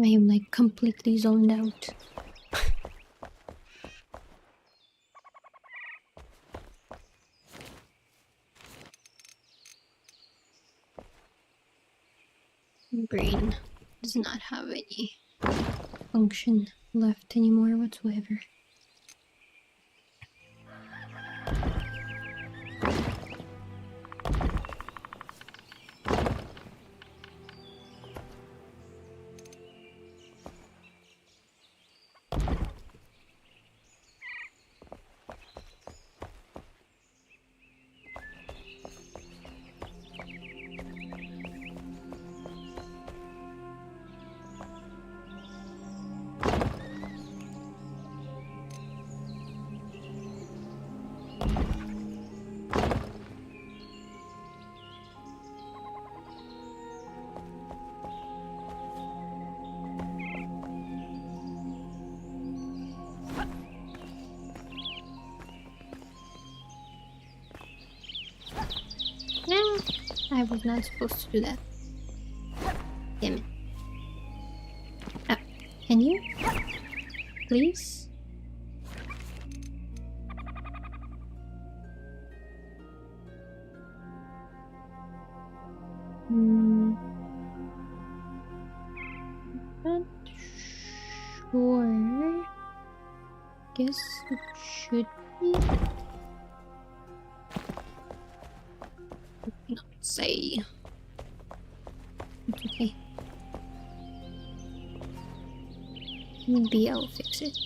I am like completely zoned out. My brain does not have any function left anymore whatsoever. I was not supposed to do that. Damn it. Can you? Please? Not sure. Guess it should be. Not say. It's okay. Maybe I'll fix it.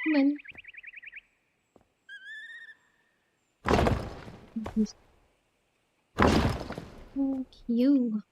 Come on. Thank you.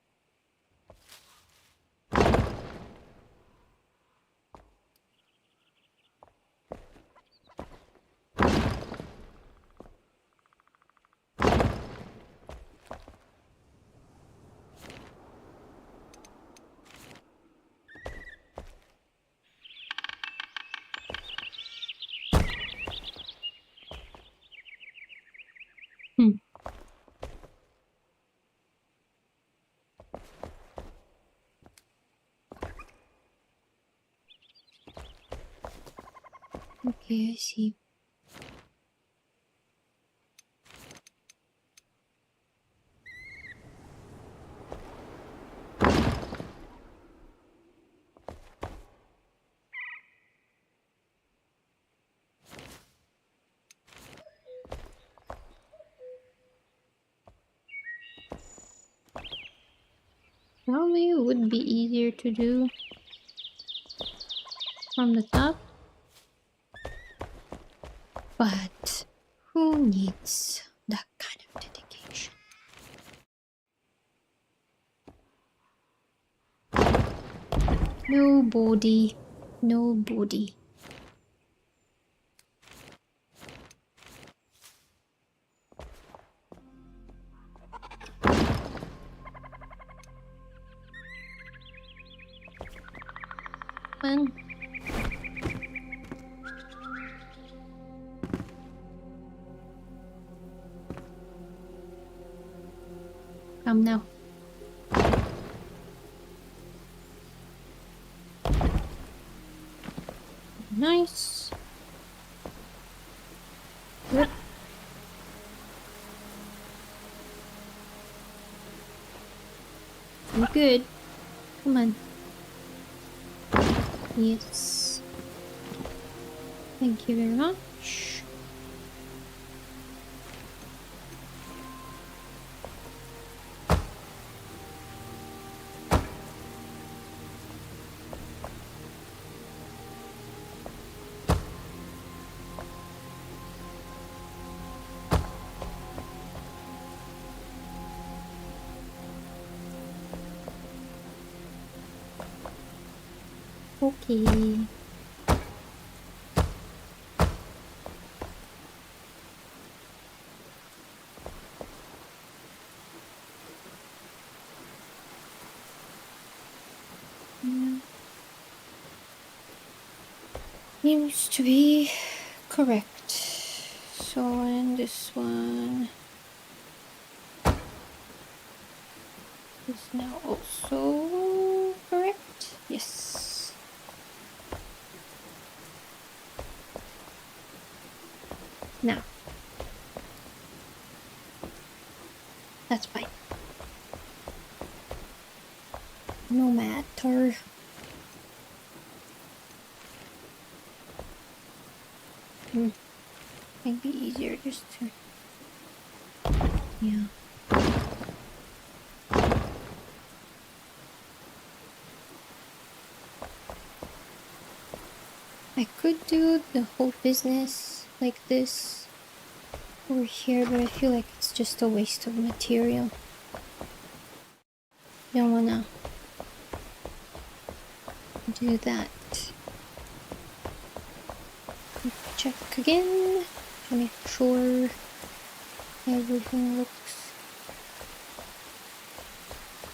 Okay, I see. Probably would be easier to do from the top. But who needs that kind of dedication? Nobody. Nobody. Man. Come now. Nice. Good. You're good. Come on. Yes. Thank you very much. Okay. Seems to be correct. So, and this one is now also correct. Yes. Now. That's fine. No matter. Might be easier just to... Yeah. I could do the whole business like this over here, but I feel like it's just a waste of material. Don't wanna do that. Check again to make sure everything looks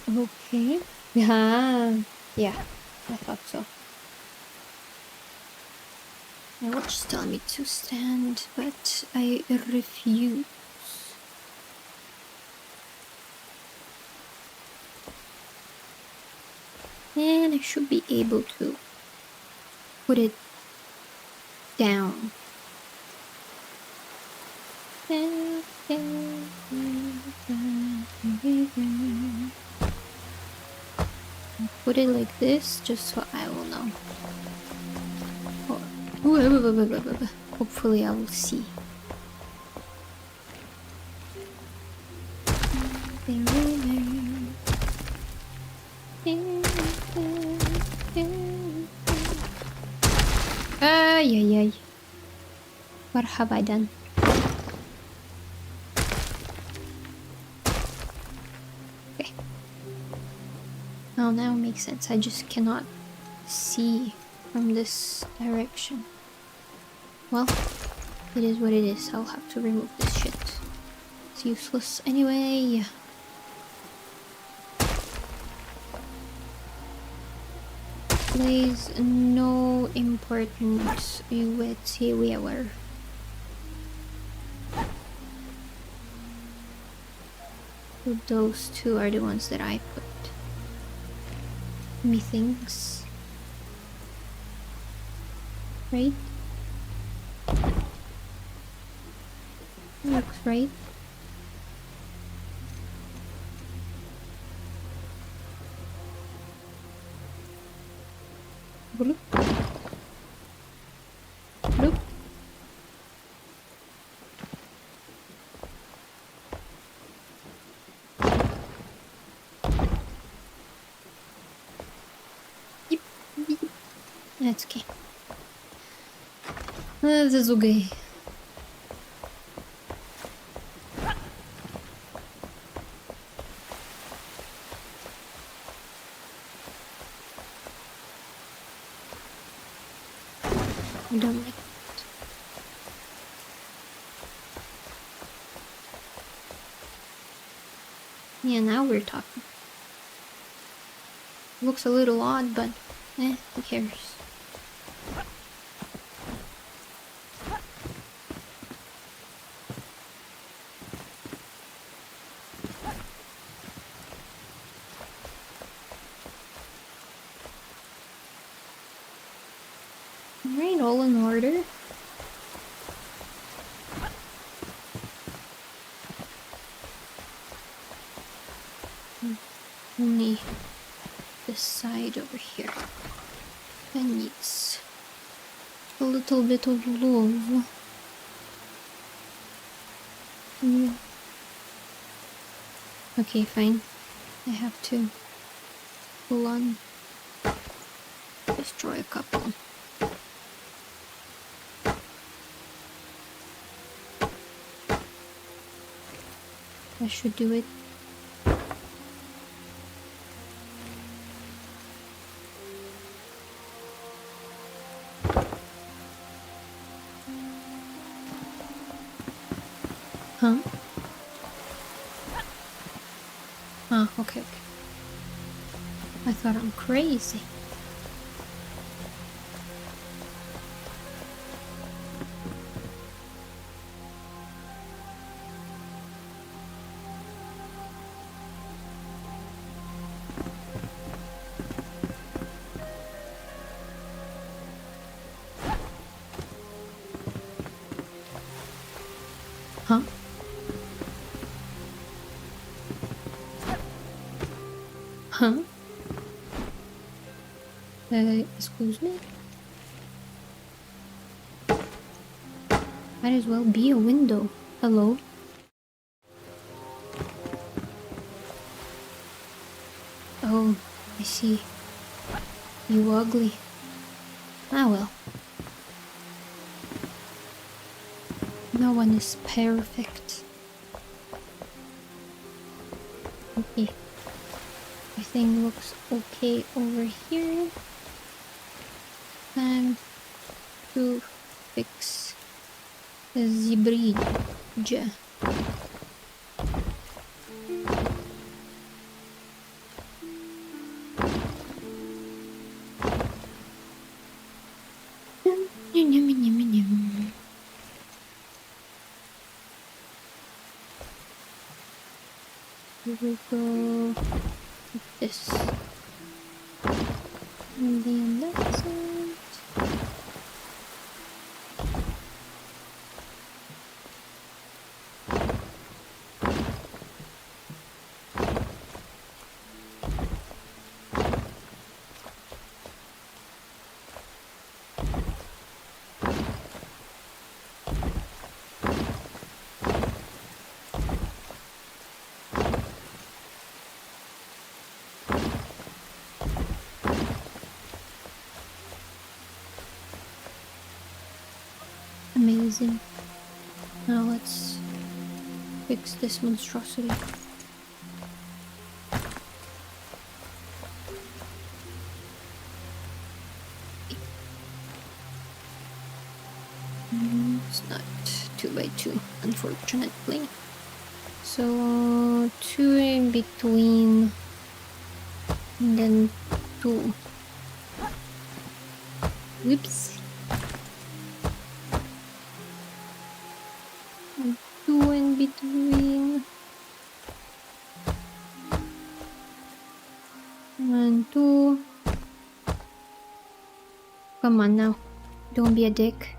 okay. Yeah, I thought so. My watch is telling me to stand, but I refuse. And I should be able to put it down. Put it like this, just so I will know. Hopefully I will see. Ay. What have I done? Okay. Oh, now it makes sense. I just cannot see from this direction. Well, it is what it is. I'll have to remove this shit. It's useless anyway. Plays no importance whatsoever. So those two are the ones that I put. Methinks. Right? Looks right. Bloop. Bloop. Yep. That's okay. That's okay. I don't like it. Yeah, now we're talking. Looks a little odd, but who cares? Alright, all in order. Only this side over here that needs a little bit of love. Okay, fine. I have to full on destroy a couple. That should do it. Huh? Ah, okay. I thought I'm crazy. Excuse me? Might as well be a window. Hello? Oh, I see. You ugly. Ah well. No one is perfect. Okay. Everything looks okay over here. Time to fix the bridge. Here we go with this. And then that's it. Amazing. Now let's fix this monstrosity. It's not 2x2, unfortunately. So 2 in between, and then 2. Whoops. And 2 in between. And 2. Come on now. Don't be a dick.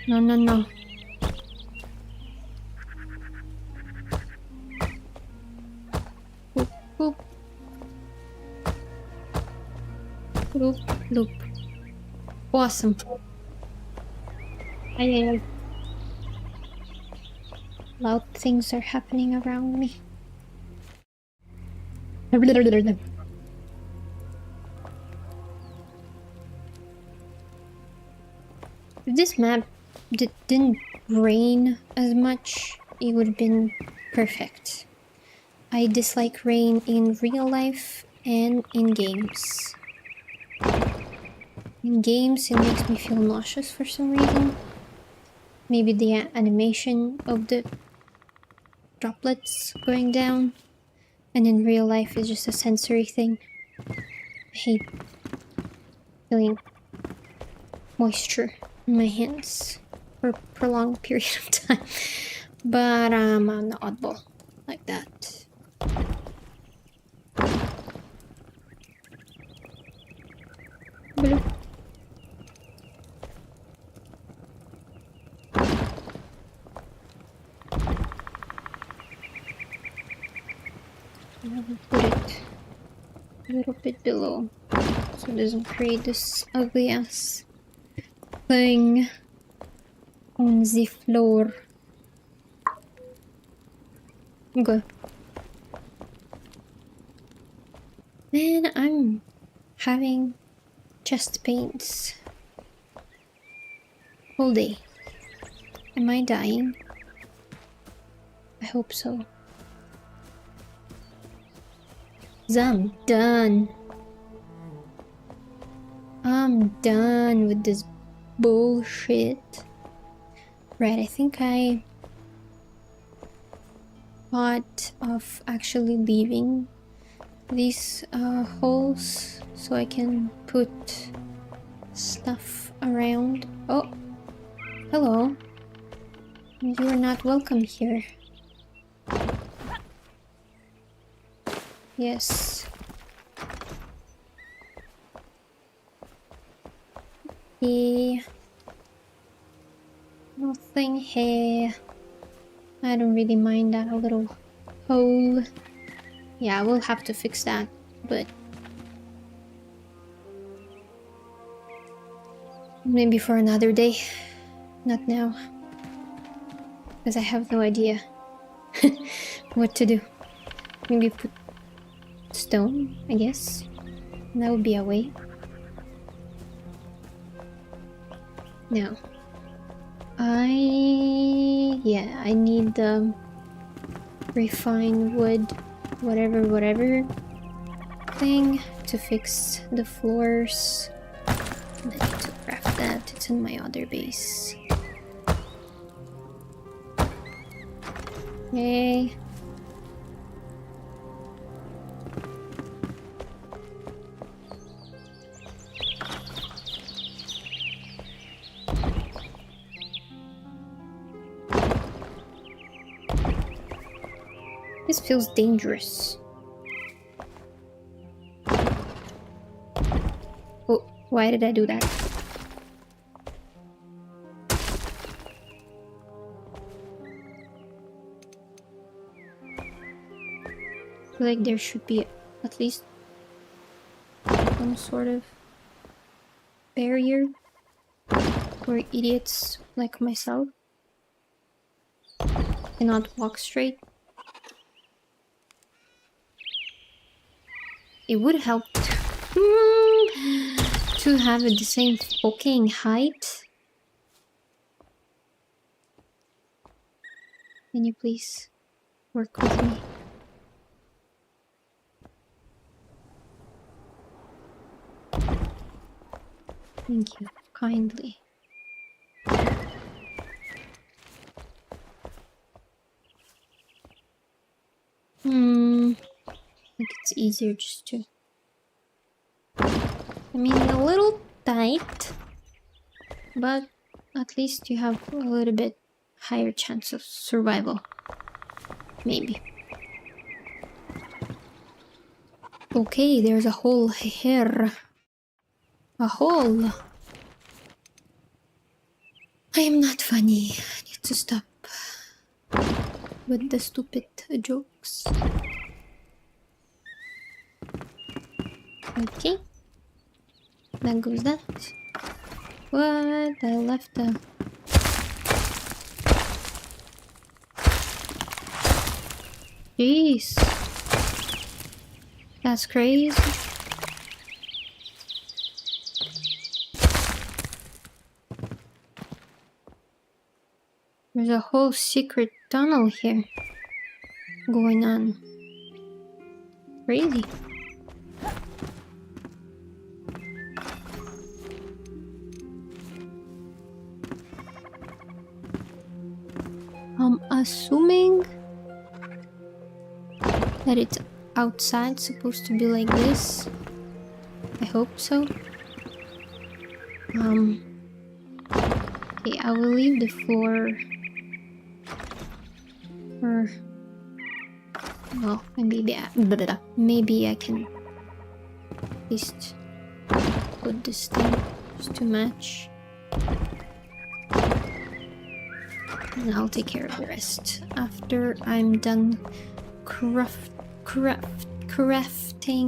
No, no, no. Boop, boop. Loop, loop. Awesome. Ay. Loud things are happening around me. If this map didn't rain as much, it would have been perfect. I dislike rain in real life and in games. In games, it makes me feel nauseous for some reason. Maybe the animation of the droplets going down. And in real life, it's just a sensory thing. I hate feeling moisture in my hands for a prolonged period of time. But I'm the oddball like that. Bloop. I will put it a little bit below so it doesn't create this ugly ass thing on the floor. Okay. Man, I'm having chest pains all day. Am I dying? I hope so. 'Cause I'm done. I'm done with this bullshit. Right, I think I thought of actually leaving these holes so I can put stuff around. Oh, hello. You're not welcome here. Yes. Yeah. Nothing here. I don't really mind that little hole. Yeah, I will have to fix that, but maybe for another day, not now, because I have no idea what to do. Maybe put stone, I guess. That would be a way. Now, I need the refined wood, whatever thing to fix the floors. I need to craft that. It's in my other base. Yay. This feels dangerous. Oh, why did I do that? I feel like there should be at least some sort of barrier for idiots like myself. Cannot walk straight. It would help to have the same fucking height. Can you please work with me? Thank you, kindly. I think it's easier just to... I mean, a little tight, but at least you have a little bit higher chance of survival. Maybe. Okay, there's a hole here. A hole. I am not funny. I need to stop with the stupid jokes. Okay. That goes that. What? I left the... Jeez. That's crazy. There's a whole secret tunnel here going on. Crazy. I'm assuming that it's outside, supposed to be like this. I hope so. Okay, I will leave the floor for... Well, maybe I can at least put this thing just to match. And I'll take care of the rest after I'm done crafting.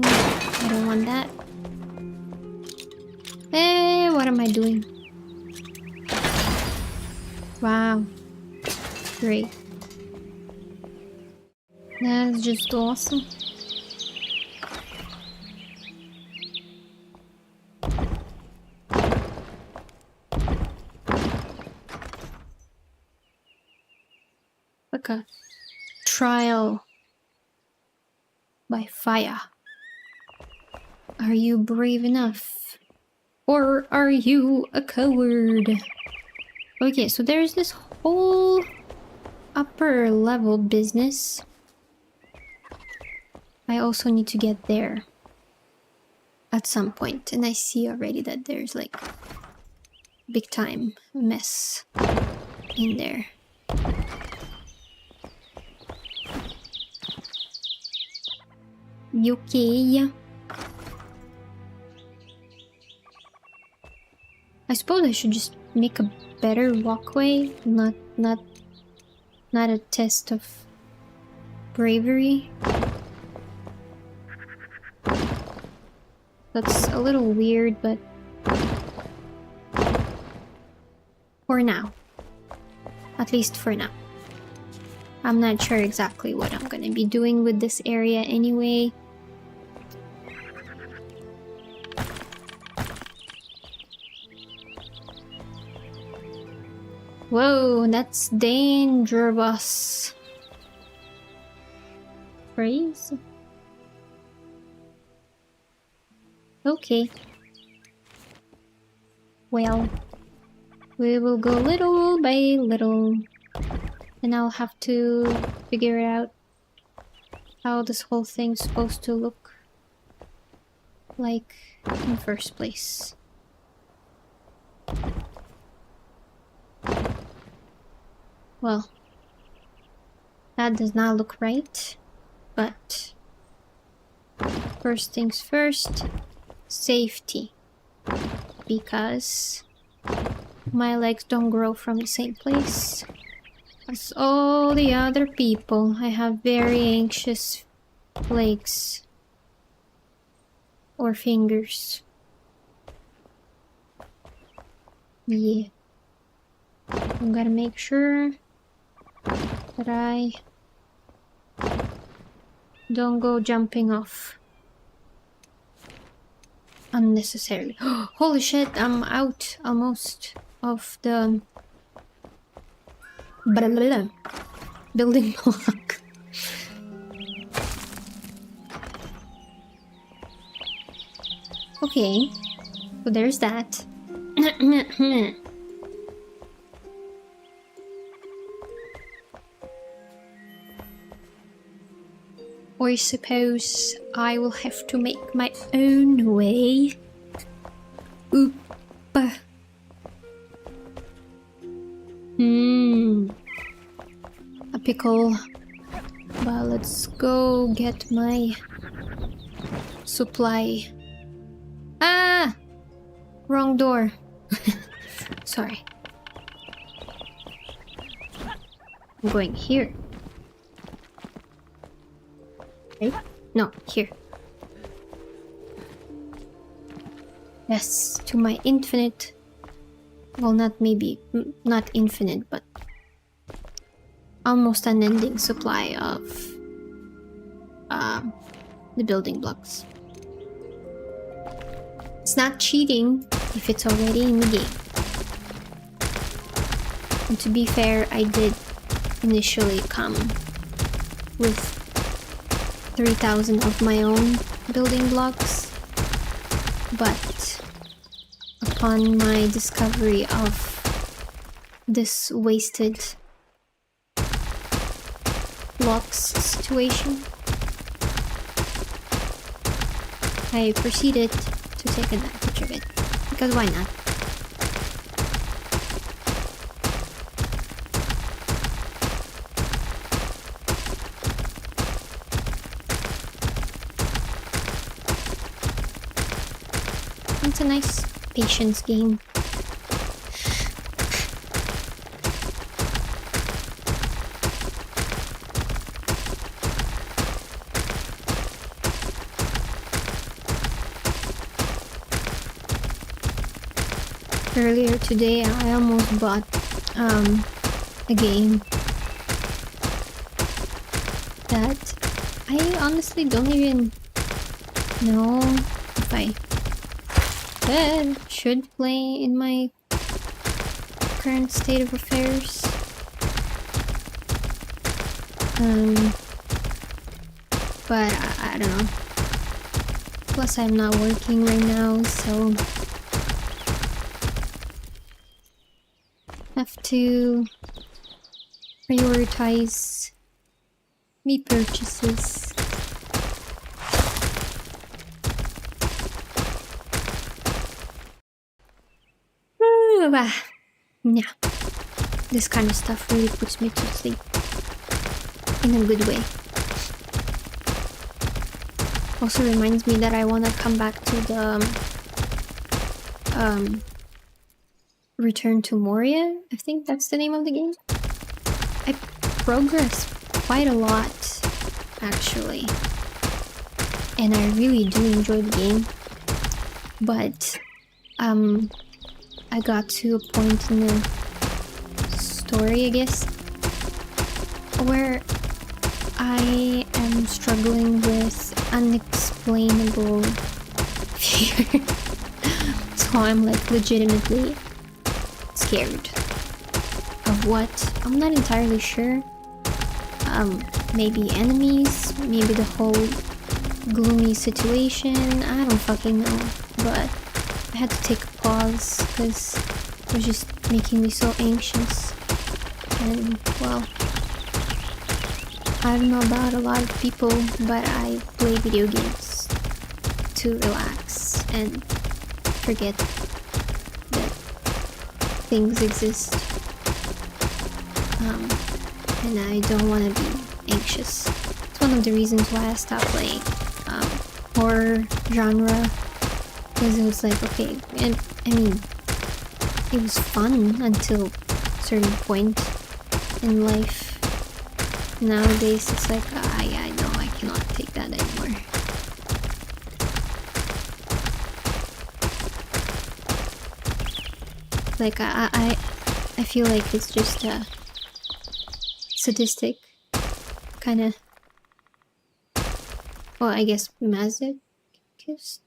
I don't want that. Hey, what am I doing? Wow. Great. That's just awesome. Like a trial by fire. Are you brave enough? Or are you a coward? Okay, so there's this whole upper level business. I also need to get there at some point, and I see already that there's like big time mess in there. Okay. I suppose I should just make a better walkway, not a test of bravery. That's a little weird, but for now. At least for now. I'm not sure exactly what I'm gonna be doing with this area anyway. Whoa, that's dangerous. Crazy. Okay. Well, we will go little by little. And I'll have to figure out how this whole thing's supposed to look like in the first place. Well, that does not look right, but first things first, safety, because my legs don't grow from the same place as all the other people. I have very anxious legs or fingers. Yeah, I'm gonna make sure that I don't go jumping off unnecessarily. Holy shit, I'm out almost of the building block. Okay, so there's that. I suppose I will have to make my own way. Oop. A pickle. But let's go get my supply. Ah! Wrong door. Sorry. I'm going here. Right? No, here. Yes, to my infinite... Well, not infinite, but almost unending supply of the building blocks. It's not cheating if it's already in the game. And to be fair, I did initially come with 3,000 of my own building blocks, but upon my discovery of this wasted blocks situation, I proceeded to take advantage of it, because why not? It's a nice patience game. Earlier today, I almost bought a game that I honestly don't even know if I should play in my current state of affairs. But I don't know. Plus, I'm not working right now, so have to prioritize me purchases. Yeah, this kind of stuff really puts me to sleep in a good way. Also reminds me that I want to come back to the Return to Moria. I think that's the name of the game. I progressed quite a lot, actually, and I really do enjoy the game. but I got to a point in the story, I guess, where I am struggling with unexplainable fear. So I'm like legitimately scared of what? I'm not entirely sure. Maybe enemies, maybe the whole gloomy situation, I don't fucking know, but I had to take a pause because it was just making me so anxious. And well, I don't know about a lot of people, but I play video games to relax and forget that things exist. And I don't want to be anxious. It's one of the reasons why I stopped playing horror genre, because it was like, okay, and I mean, it was fun until a certain point in life. Nowadays it's like, I know I cannot take that anymore. Like I feel like it's just a sadistic kind of, well, I guess masochist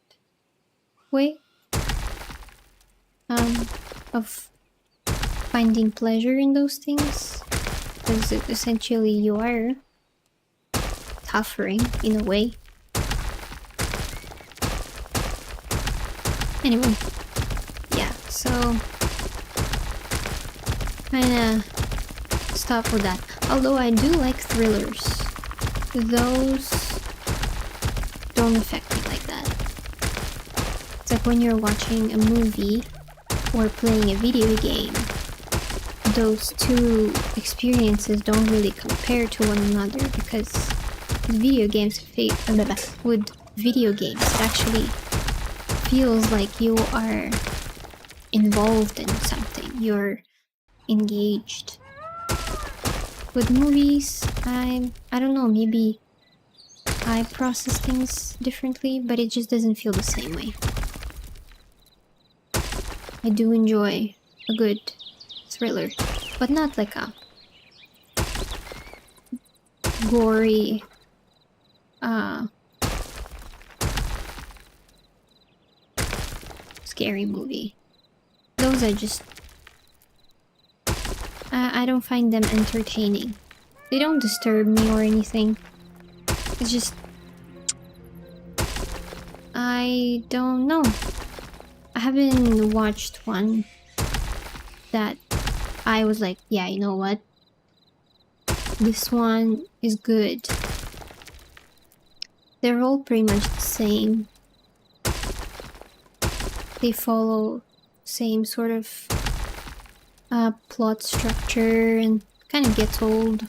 way of finding pleasure in those things, because essentially you are suffering in a way. Anyway, yeah, so kinda stop with that. Although I do like thrillers, those don't affect me like that. It's like when you're watching a movie or playing a video game, those two experiences don't really compare to one another, because with video games, it actually feels like you are involved in something, you're engaged. With movies, I don't know, maybe I process things differently, but it just doesn't feel the same way. I do enjoy a good thriller, but not like a gory, scary movie. Those are just, I don't find them entertaining. They don't disturb me or anything. It's just, I don't know. I haven't watched one that I was like, yeah, you know what? This one is good. They're all pretty much the same. They follow same sort of plot structure and kind of gets old.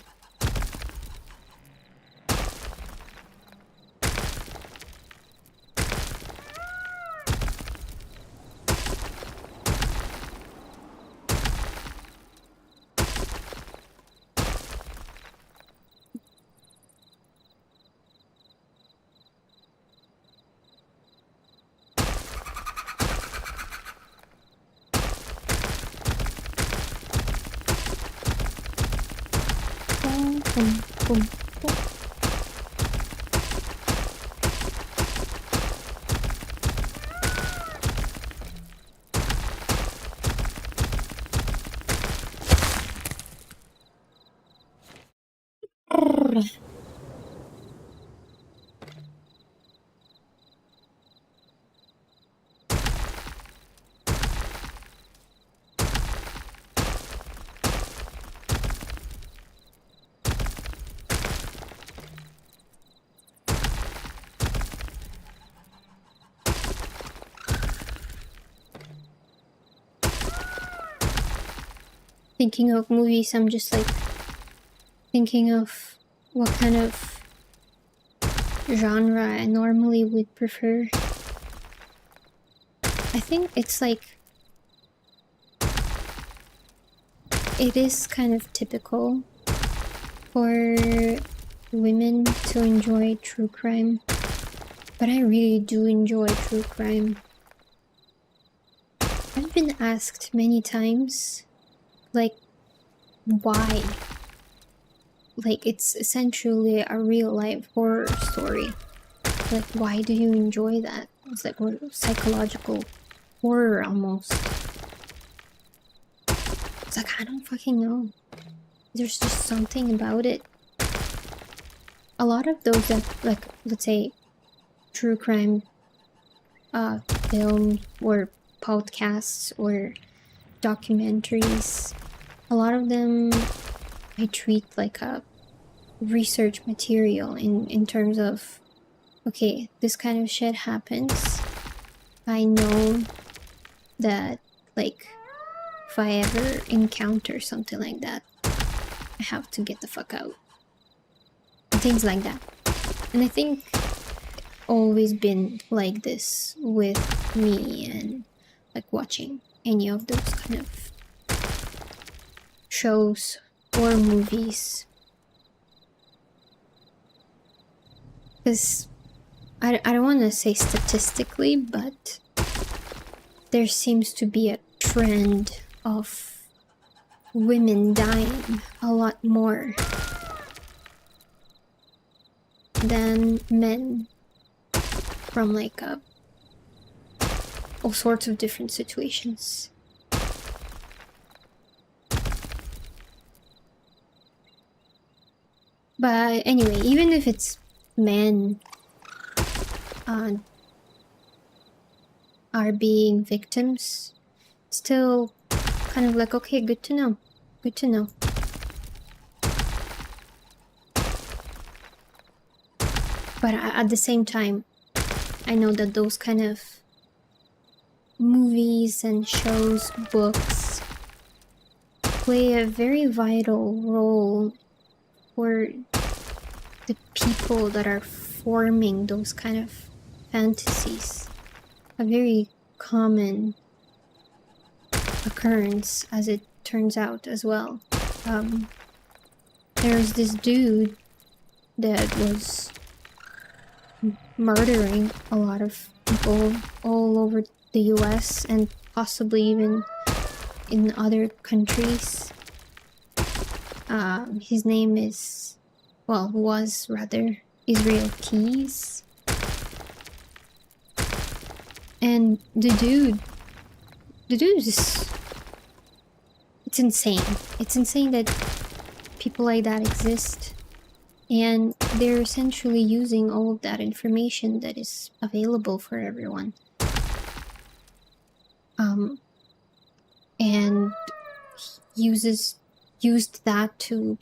Boom, boom, boom. Thinking of movies, I'm just like thinking of what kind of genre I normally would prefer. I think it's like, it is kind of typical for women to enjoy true crime, but I really do enjoy true crime. been asked many times, like, why? Like, it's essentially a real life horror story. Like, why do you enjoy that? It's like psychological horror almost. It's like, I don't fucking know. There's just something about it. A lot of those that, like, let's say, true crime film or podcasts or documentaries, a lot of them I treat like a research material in terms of, okay, this kind of shit happens. I know that, like, if I ever encounter something like that, I have to get the fuck out. Things like that. And I think always been like this with me and like watching any of those kind of shows or movies. Because I don't want to say statistically, but there seems to be a trend of women dying a lot more than men from like all sorts of different situations. But anyway, even if it's men are being victims, still kind of like, okay, good to know. Good to know. But at the same time, I know that those kind of movies and shows, books, play a very vital role for the people that are forming those kind of fantasies. A very common occurrence, as it turns out as well. There's this dude that was murdering a lot of people all over the US and possibly even in other countries. His name is, well, was rather Israel Keys. And the dude is, it's insane. It's insane that people like that exist. And they're essentially using all of that information that is available for everyone. And used that to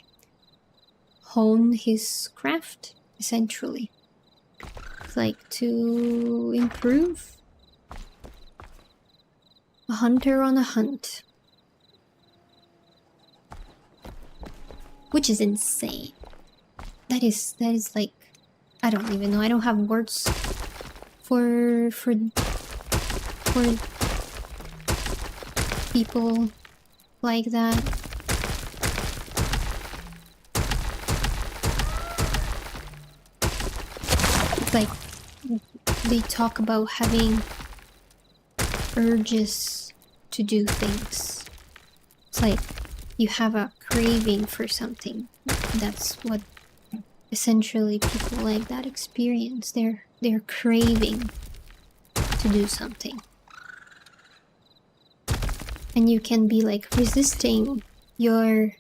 hone his craft, essentially. Like, to improve. A hunter on a hunt. Which is insane. That is like, I don't even know. I don't have words for people like that. It's like they talk about having urges to do things. It's like you have a craving for something. That's what essentially people like that experience. They're craving to do something. And you can be like resisting your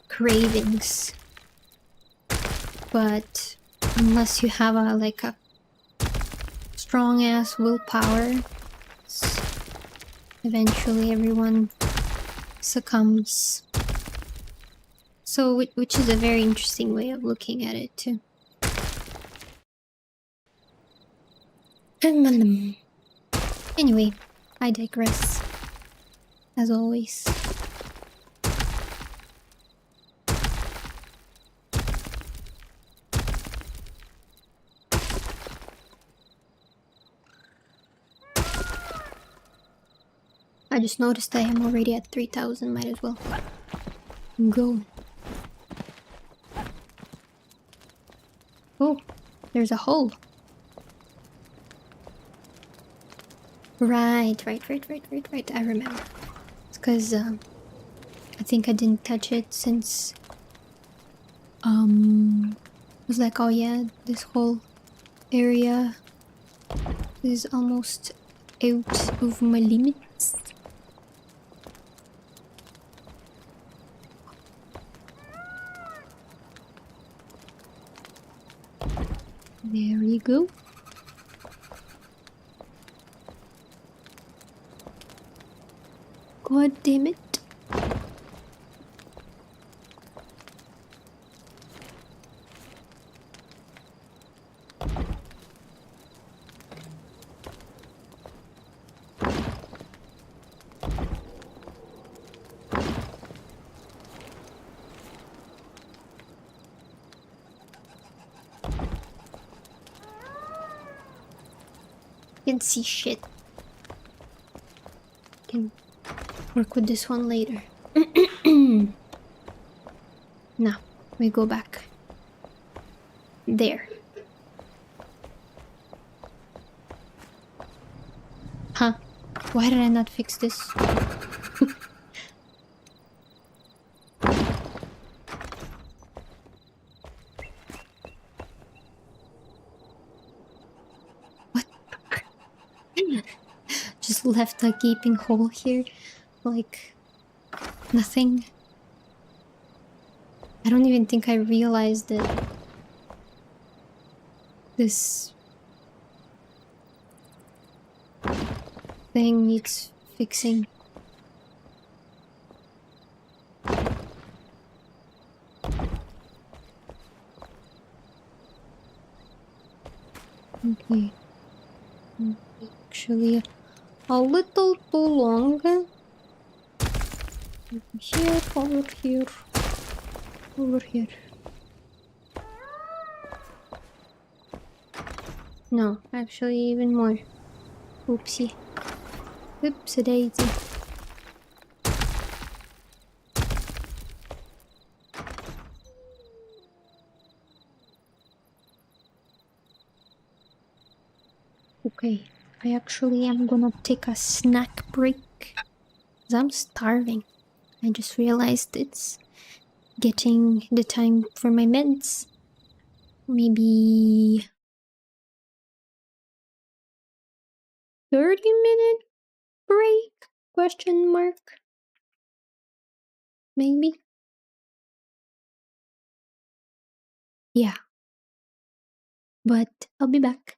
cravings, but unless you have a strong ass willpower, eventually everyone succumbs. So, which is a very interesting way of looking at it too. Anyway, I digress, as always. I just noticed I am already at 3,000, might as well go. Oh, there's a hole. Right. I remember. It's because I think I didn't touch it since I was like, oh yeah, this whole area is almost out of my limits. There you go. God damn it. Can't see shit. Can work with this one later. Now, we go back. There. Huh? Why did I not fix this? What? Just left a gaping hole here. Like, nothing. I don't even think I realized that this thing needs fixing. Okay. Actually, a little too long. Here, over here, over here. No, actually, even more. Oopsie. Oopsie daisy. Okay, I actually am gonna take a snack break. Because I'm starving. I just realized it's getting the time for my meds. Maybe 30-minute break? Question mark? Maybe? Yeah. But I'll be back.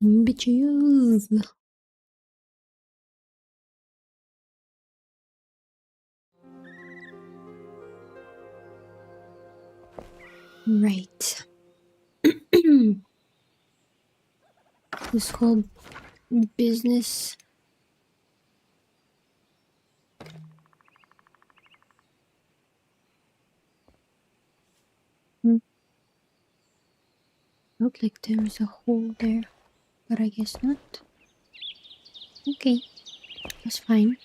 Bitches. Right. This whole business. Looked like there was a hole there, but I guess not. Okay, that's fine.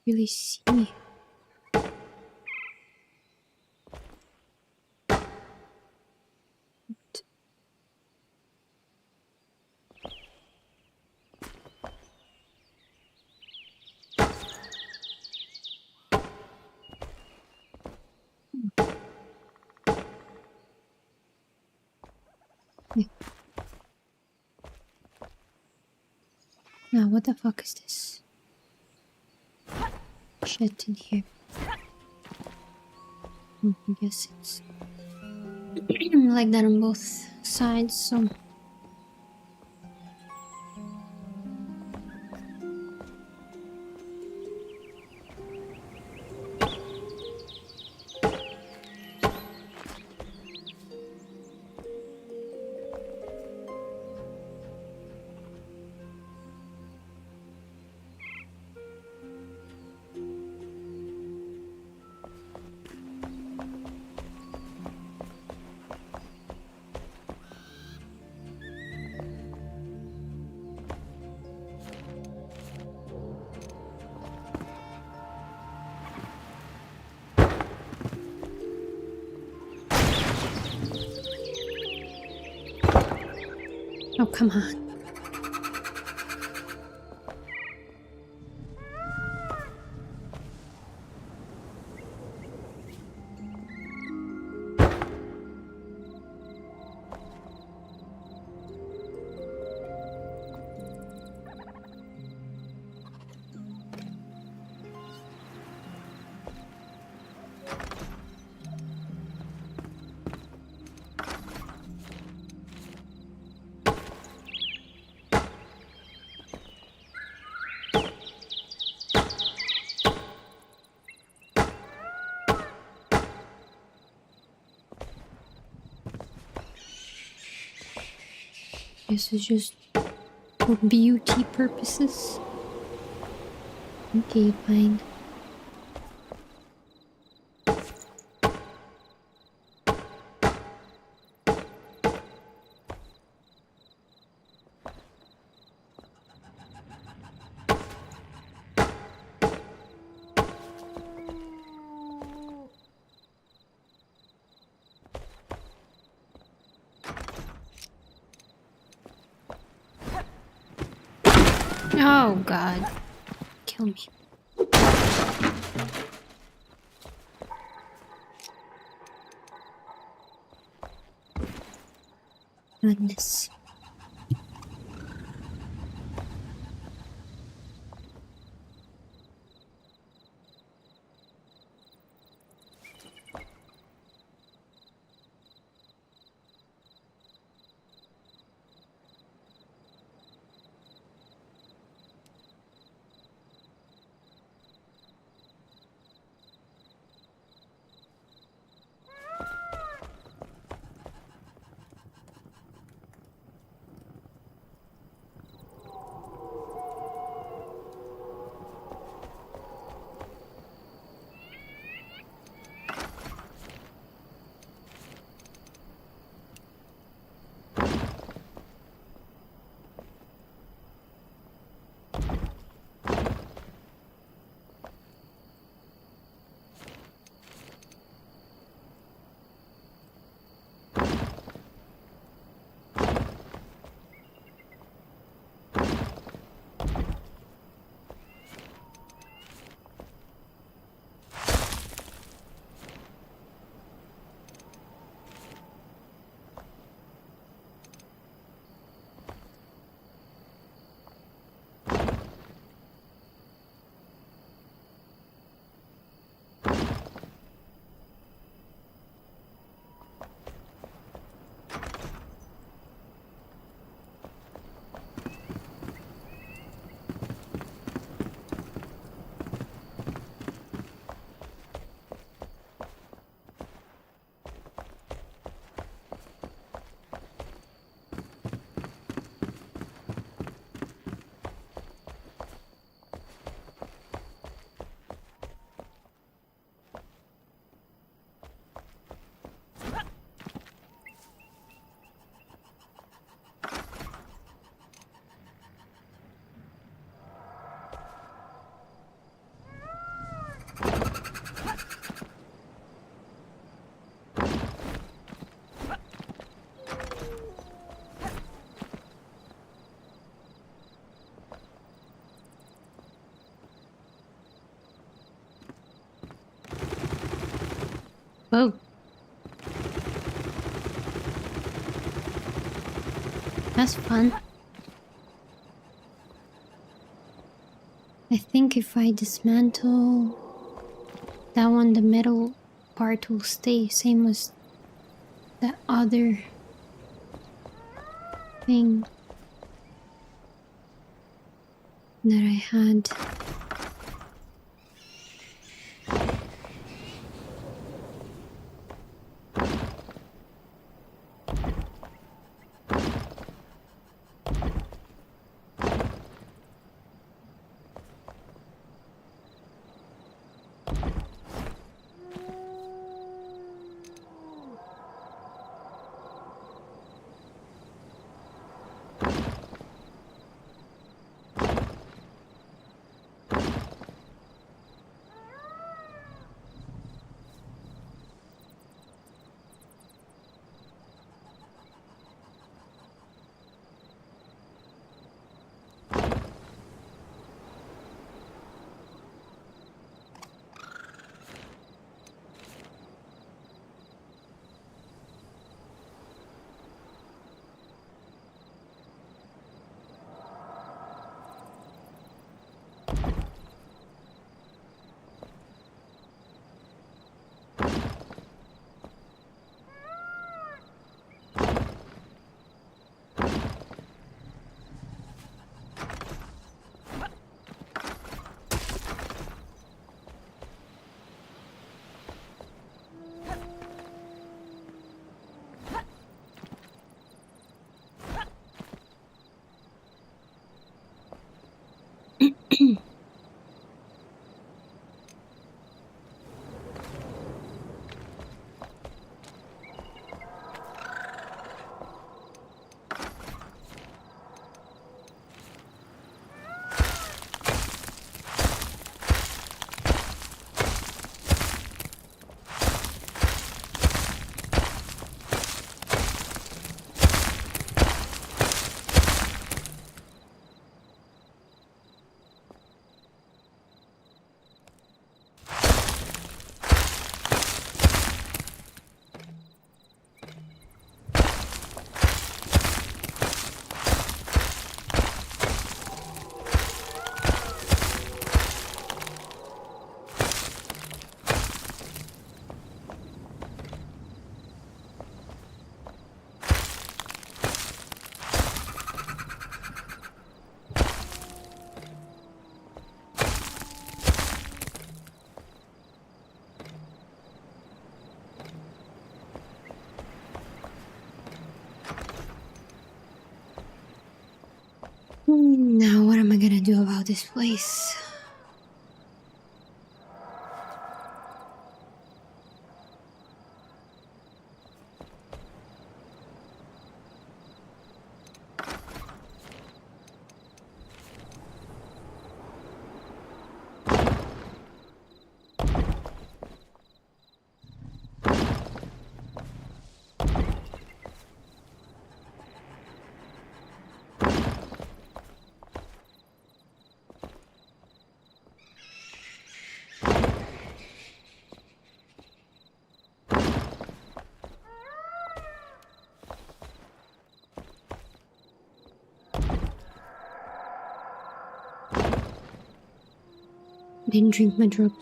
Really see. Yeah. Now, what the fuck is this? Shit in here. I guess it's like that on both sides, so. Oh, come on. This is just for beauty purposes. Okay, fine. Oh god. Kill me. Goodness. Whoa. That's fun. I think if I dismantle that one, the metal part will stay same as that other thing that I had. Now what am I gonna do about this place? Didn't drink my drugs.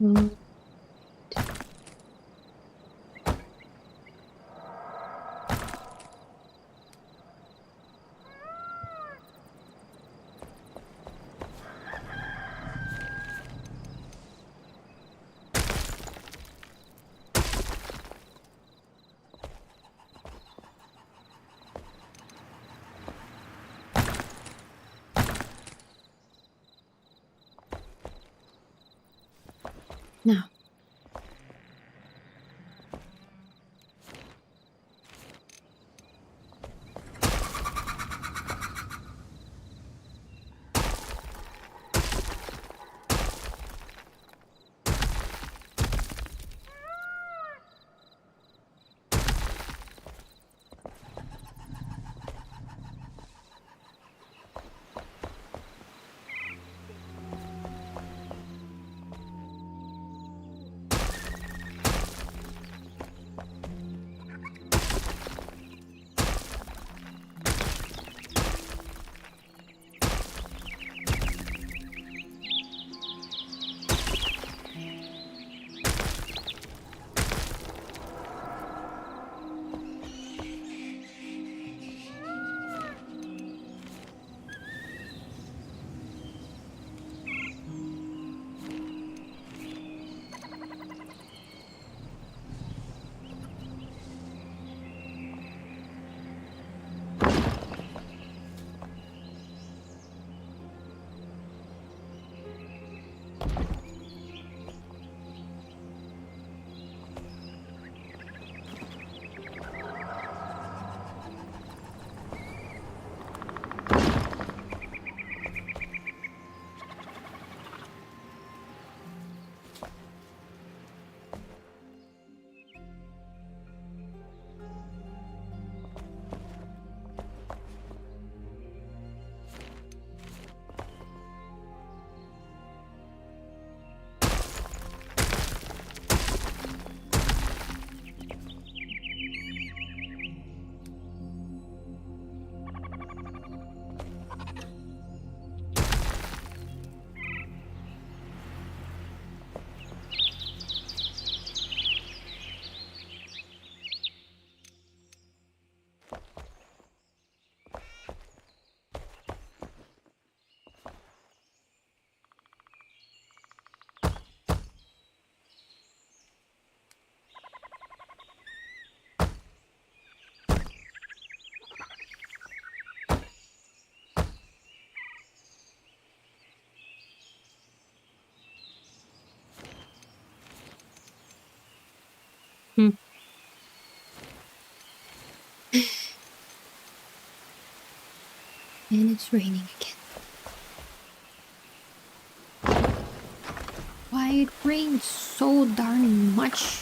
Mm. Now, hmm. And it's raining again. Why it rains so darn much?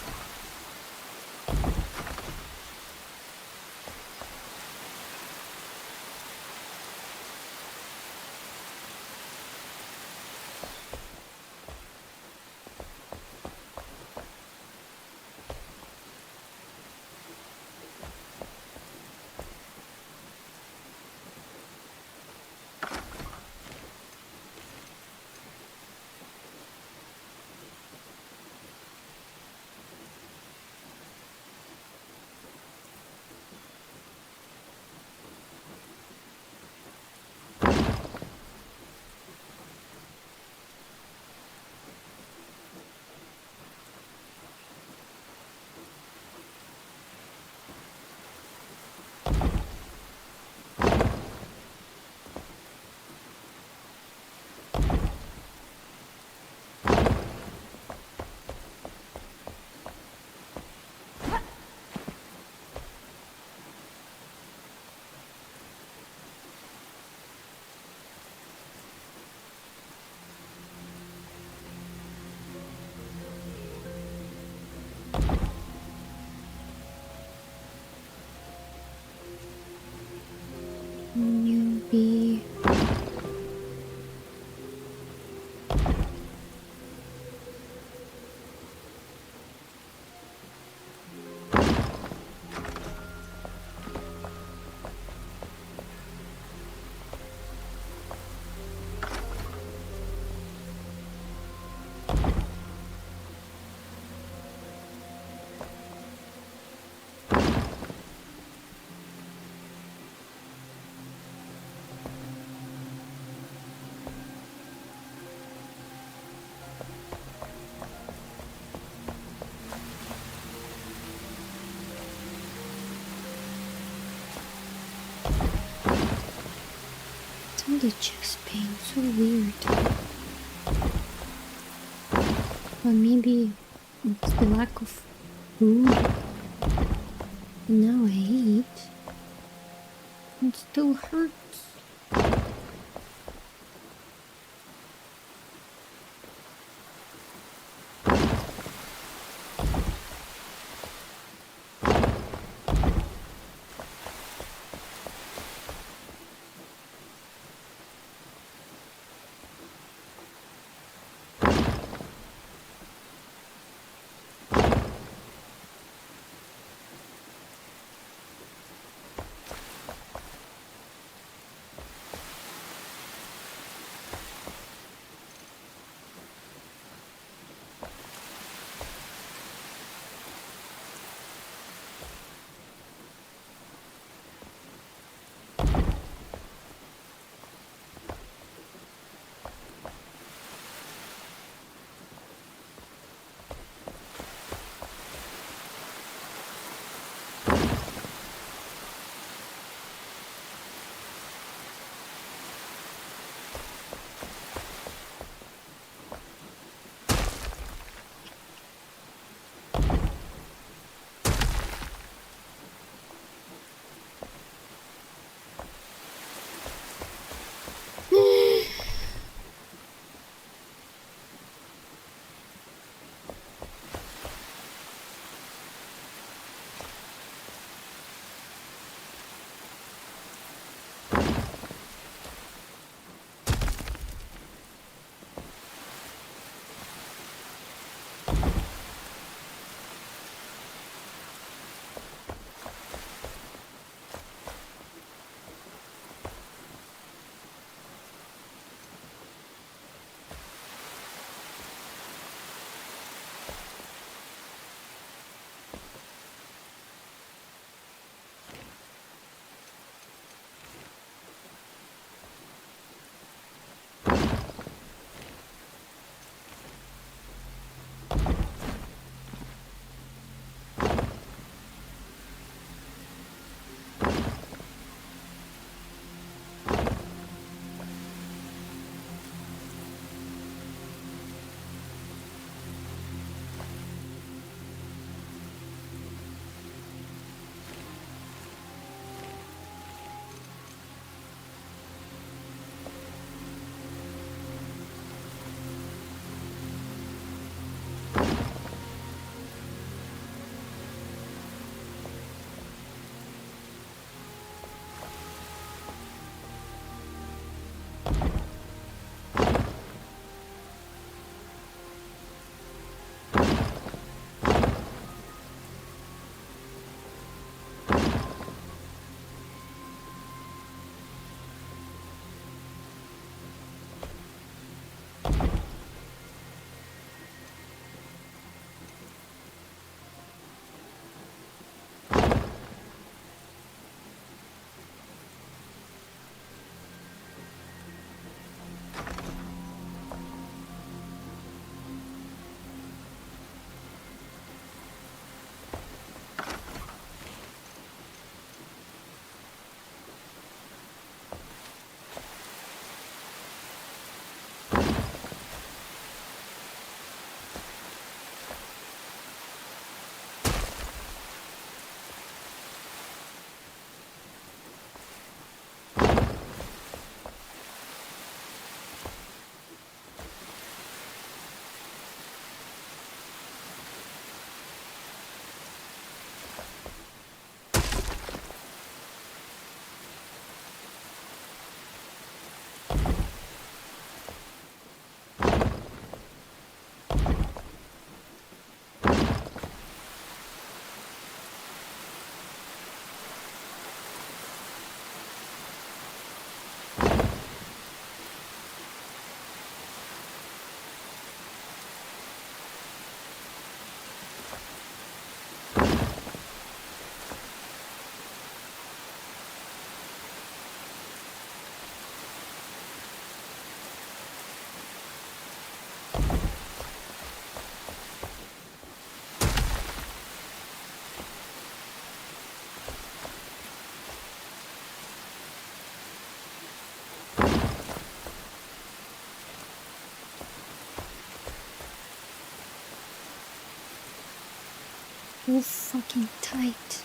the chest pain, so weird. Or maybe it's the lack of food. And now I eat. It still hurts. so fucking tight.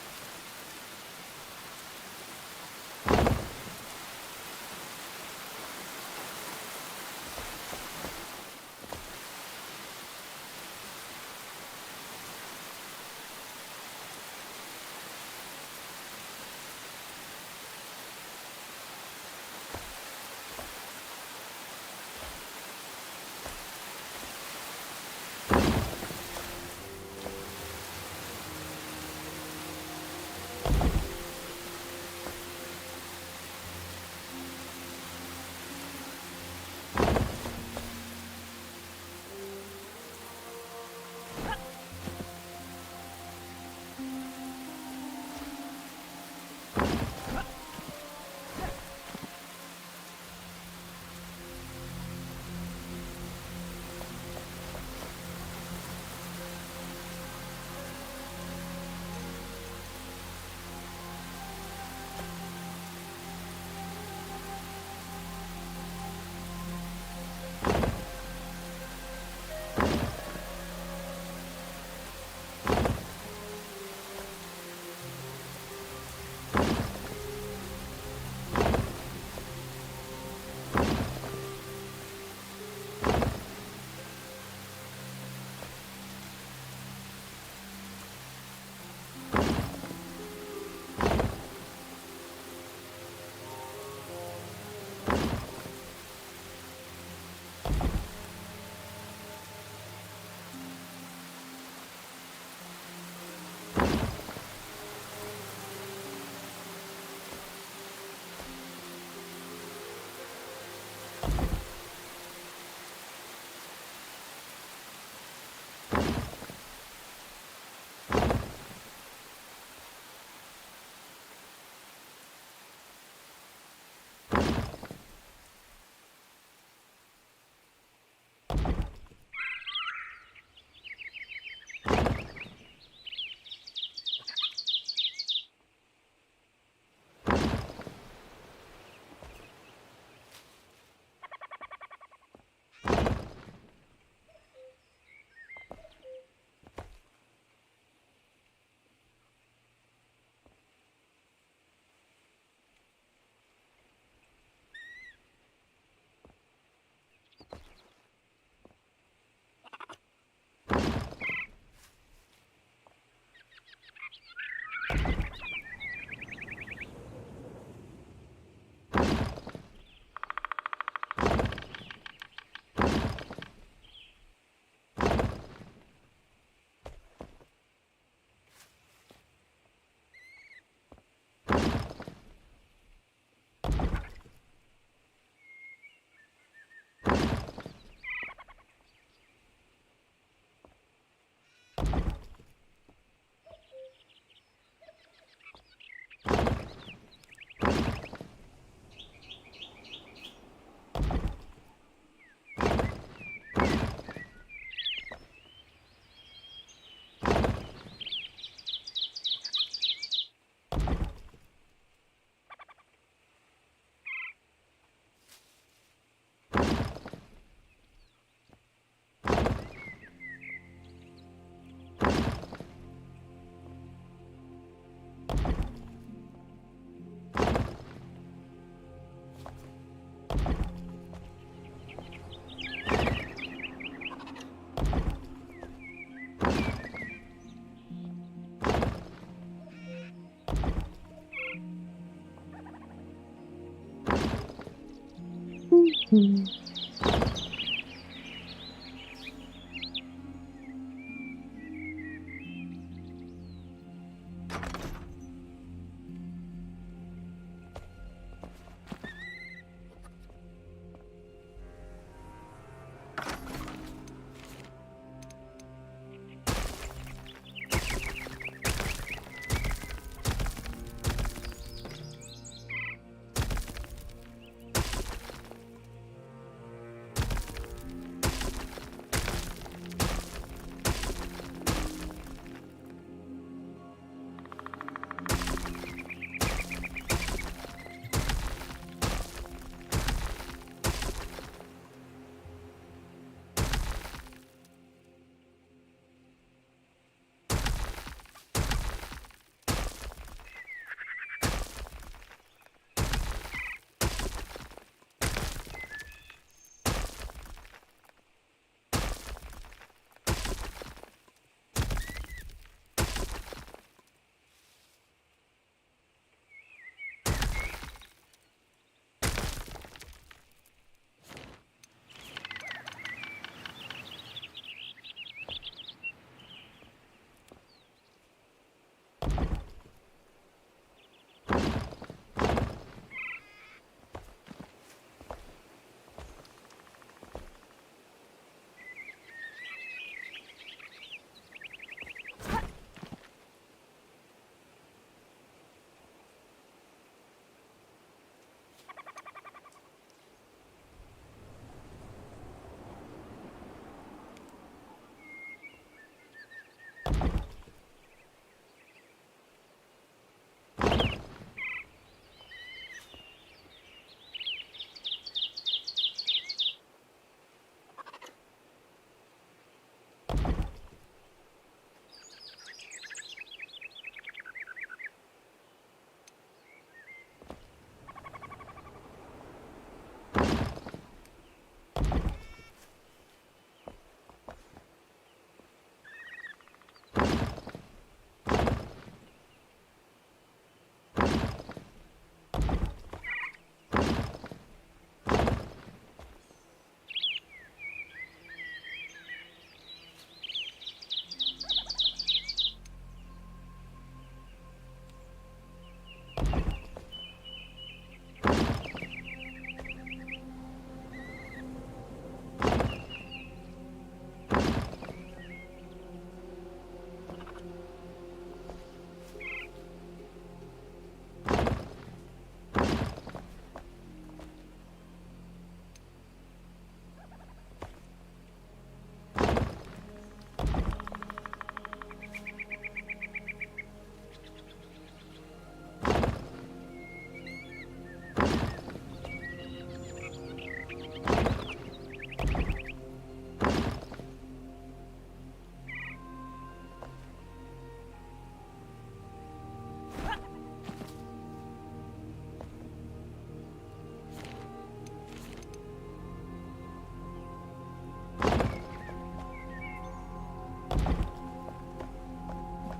Hmm.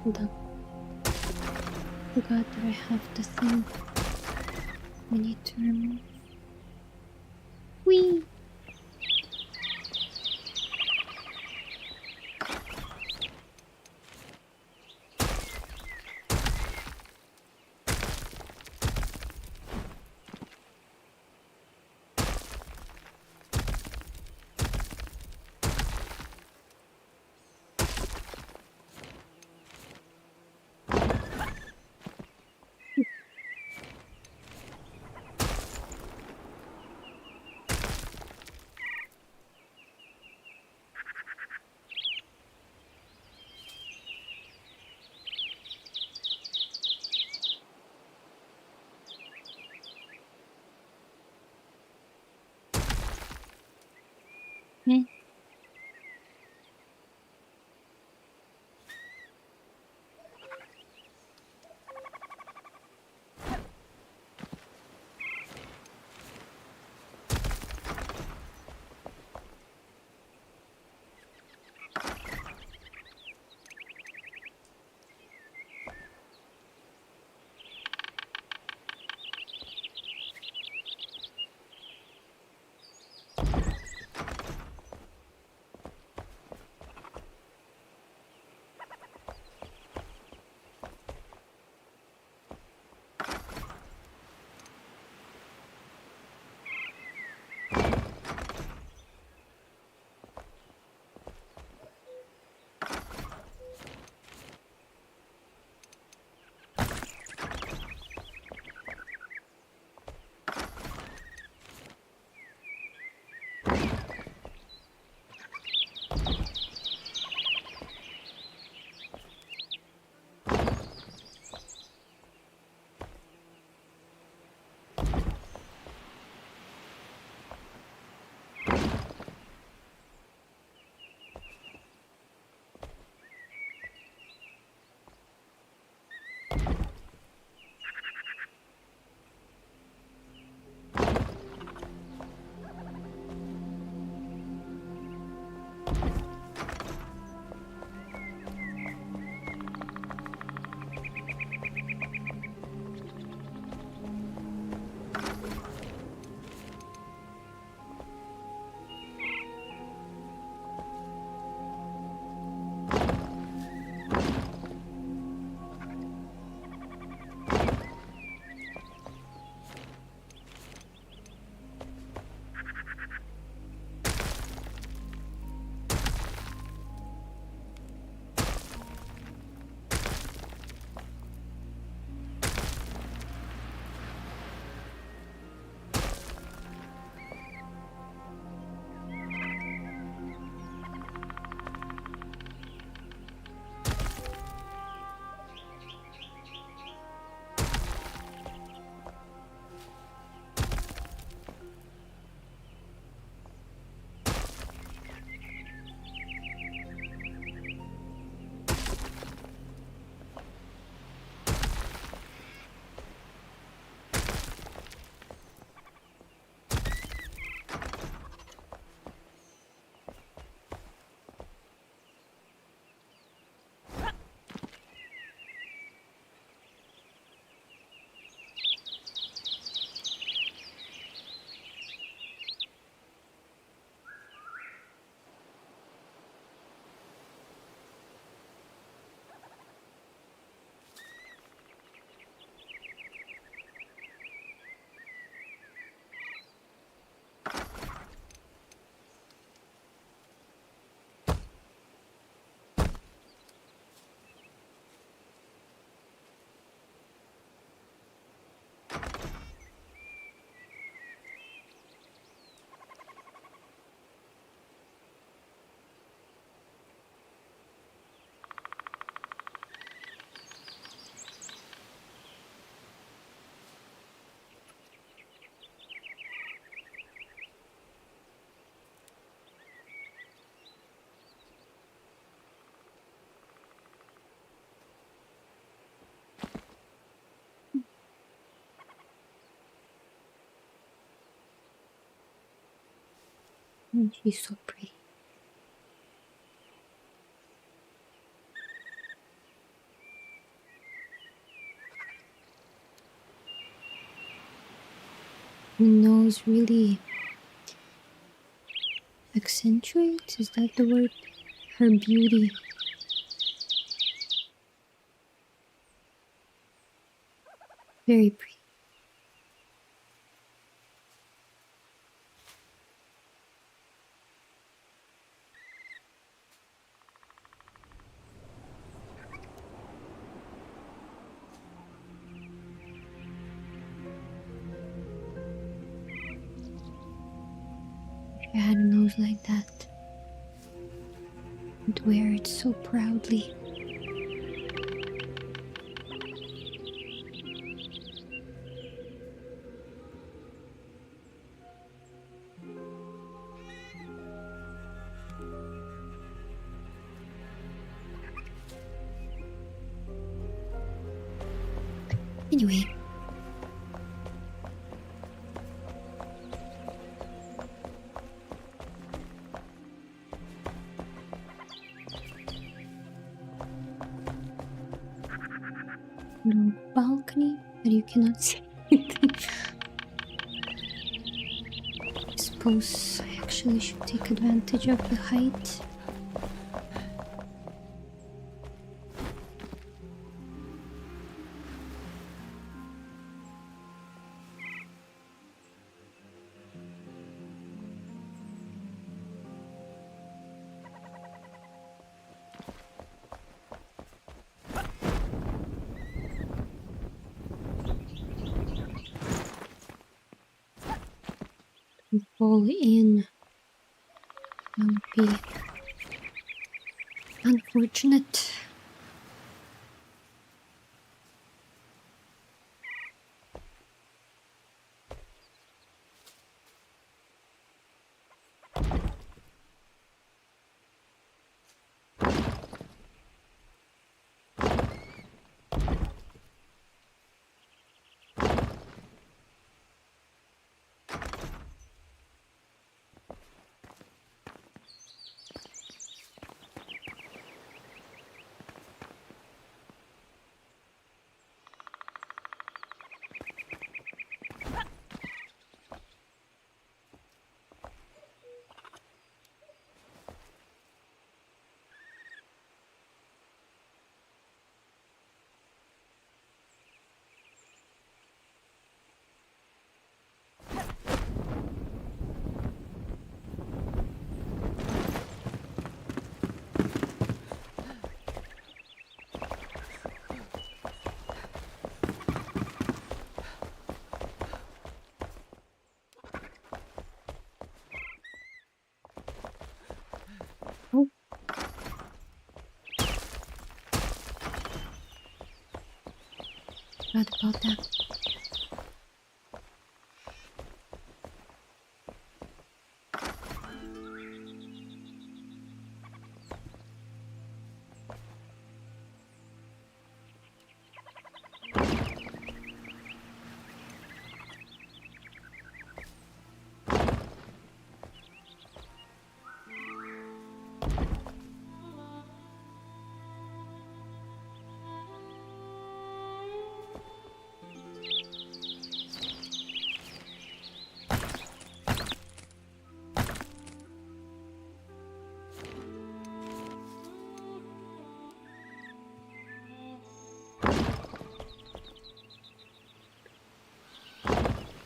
Hold on. Forgot that I have the thing we need to remove. Whee! And she's so pretty. Her nose really accentuates, is that the word? Her beauty. Very pretty. If I had a nose like that, I'd wear it so proudly. Anyway. No balcony, but you cannot see anything. I suppose I actually should take advantage of the height. Fall in. That would be unfortunate. Oh. Forgot about that.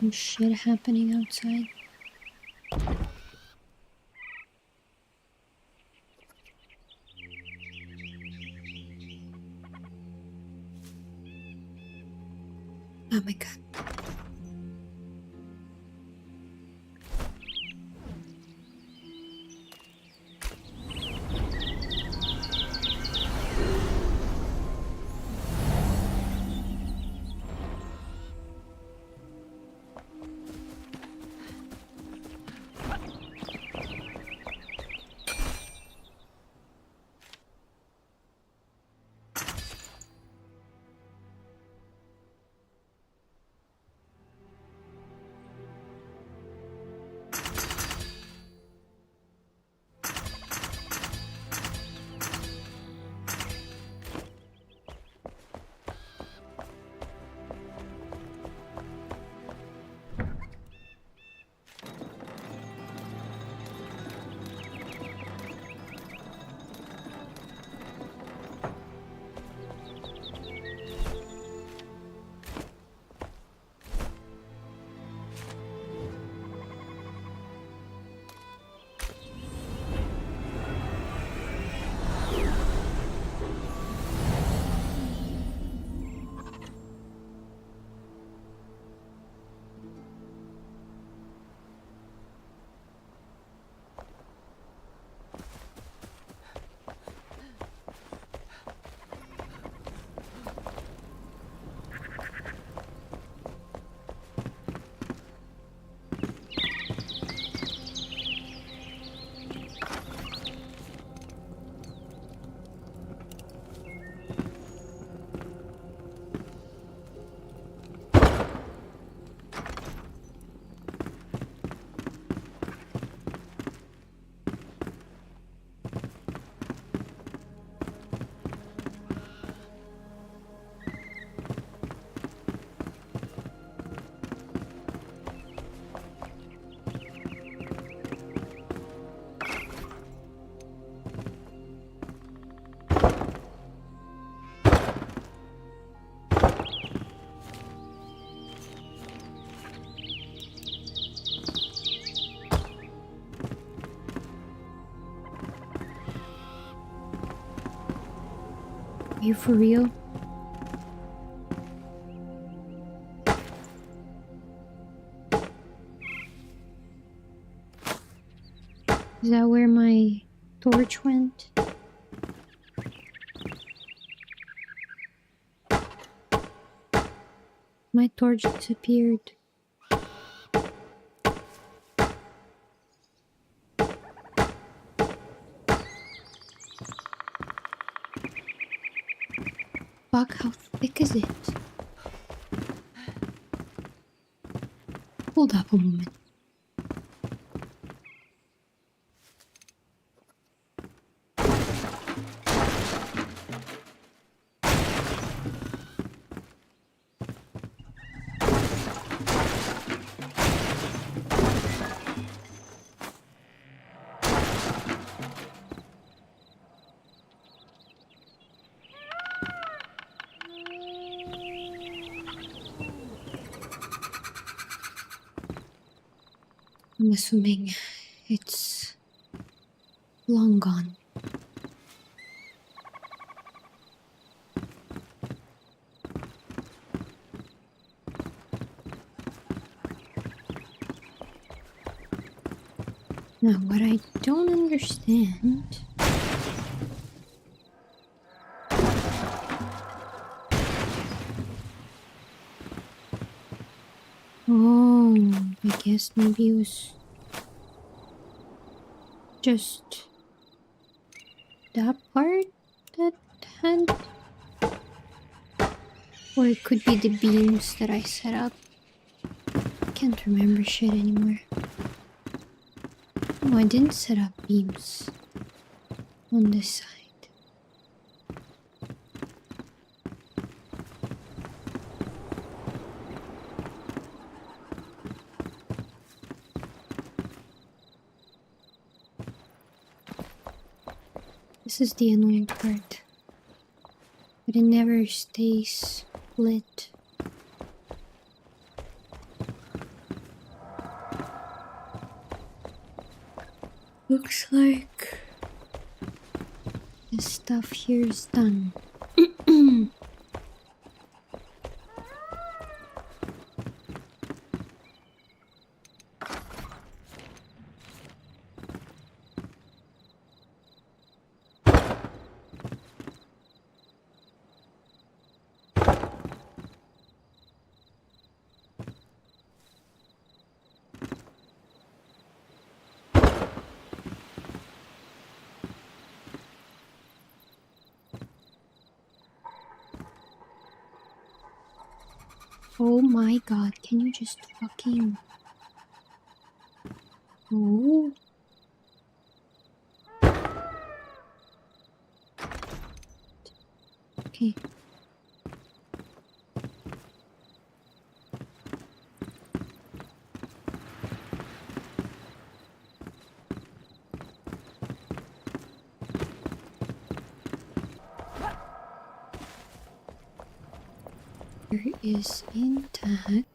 Some shit happening outside. Oh my god. you for real? Is that where my torch went? My torch disappeared. Fuck, how thick is it? Hold up a moment. I'm assuming it's long gone. Now, what I don't understand... Oh, I guess maybe it was just that part that had... Or it could be the beams that I set up. I can't remember shit anymore. No, I didn't set up beams on this side. This is the annoying part. But it never stays lit. Looks like this stuff here is done. Oh my god, can you just fucking... Oh. Okay. There is intact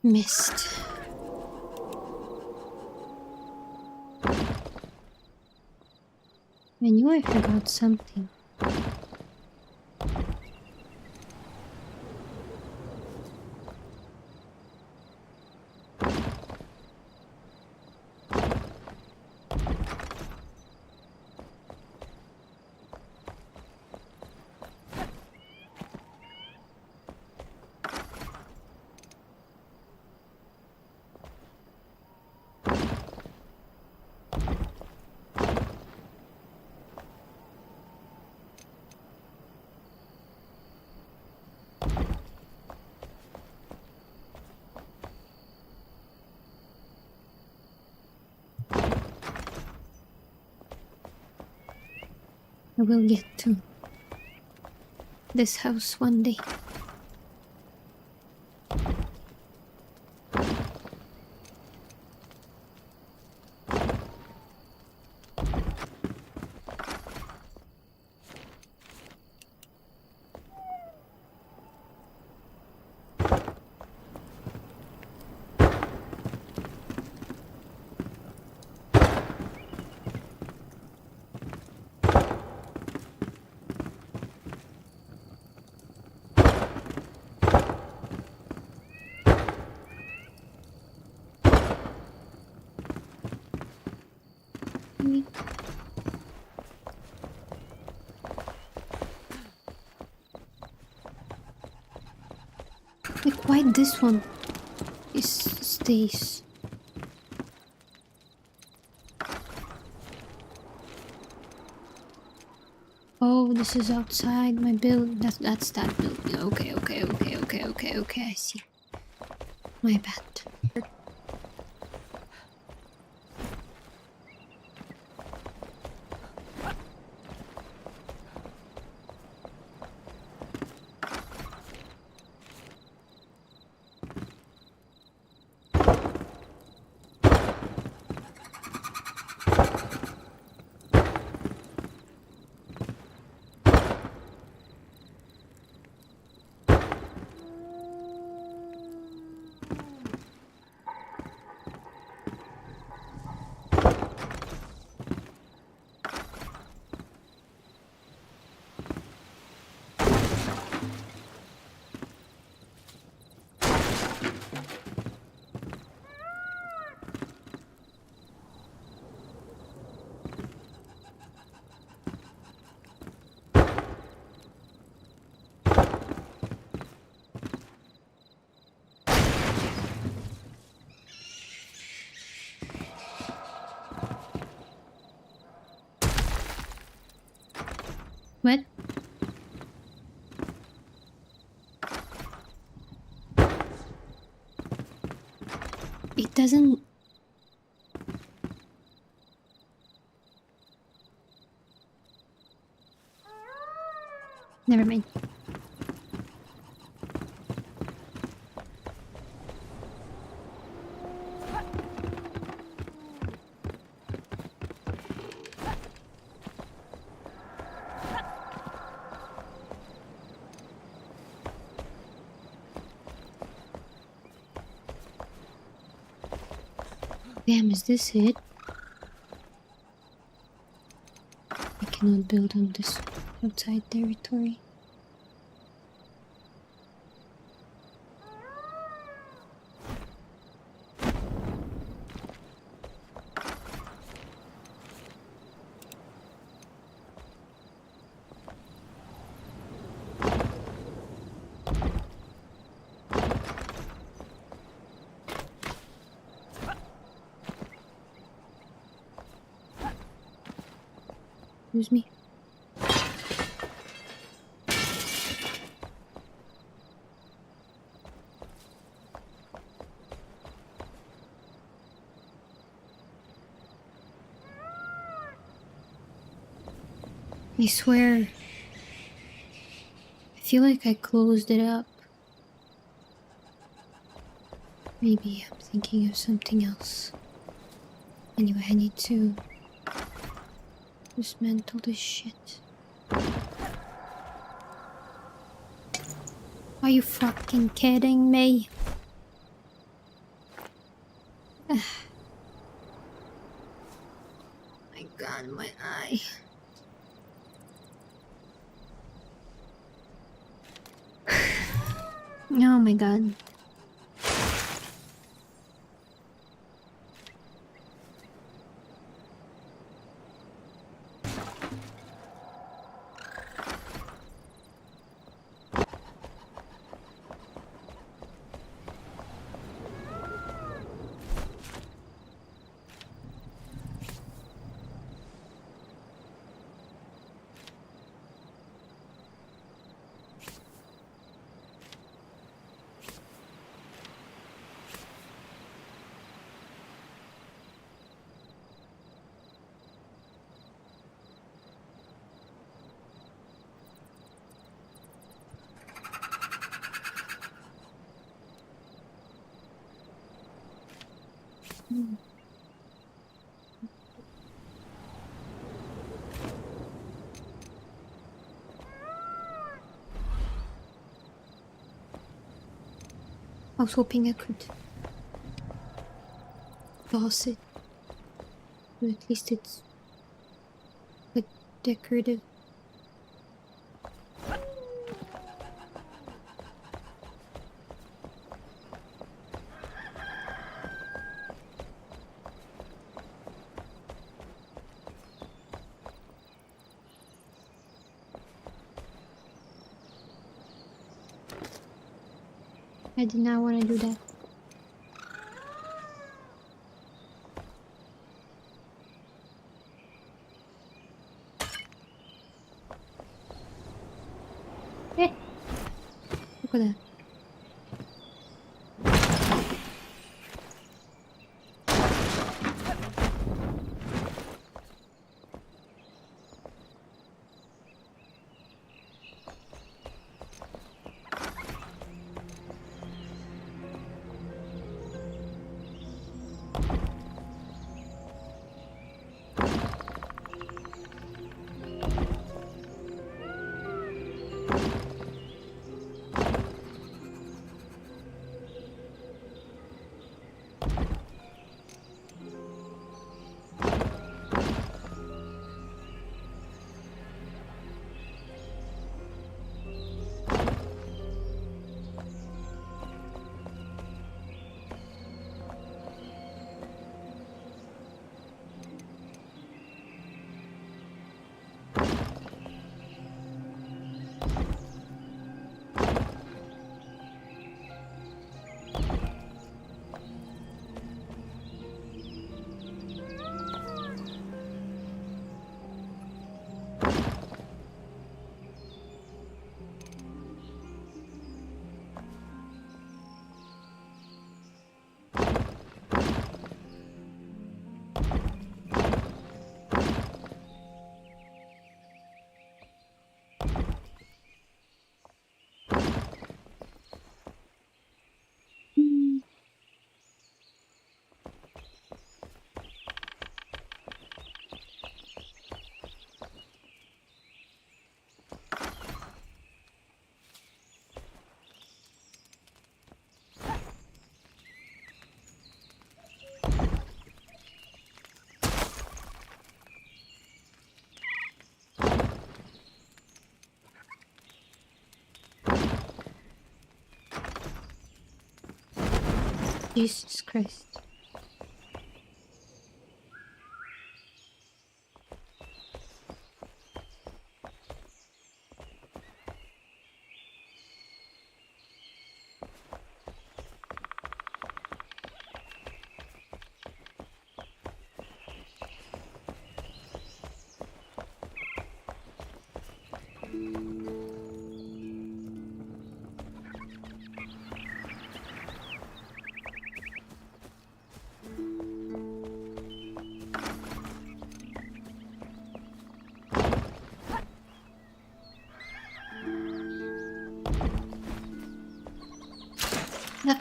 mist. I knew I forgot something. I will get to this house one day. Like, why this one stays? Oh, this is outside my build. That's that build. Okay. I see. My bad. What? It doesn't... Never mind. Damn, is this it? I cannot build on this outside territory. Excuse me. I swear, I feel like I closed it up. Maybe I'm thinking of something else. Anyway, I need to dismantle this shit. Are you fucking kidding me? My god, my eye. Oh my god. I was hoping I could toss it, but at least it's like decorative. I did not want to do that. Eh! Look at that. Jesus Christ.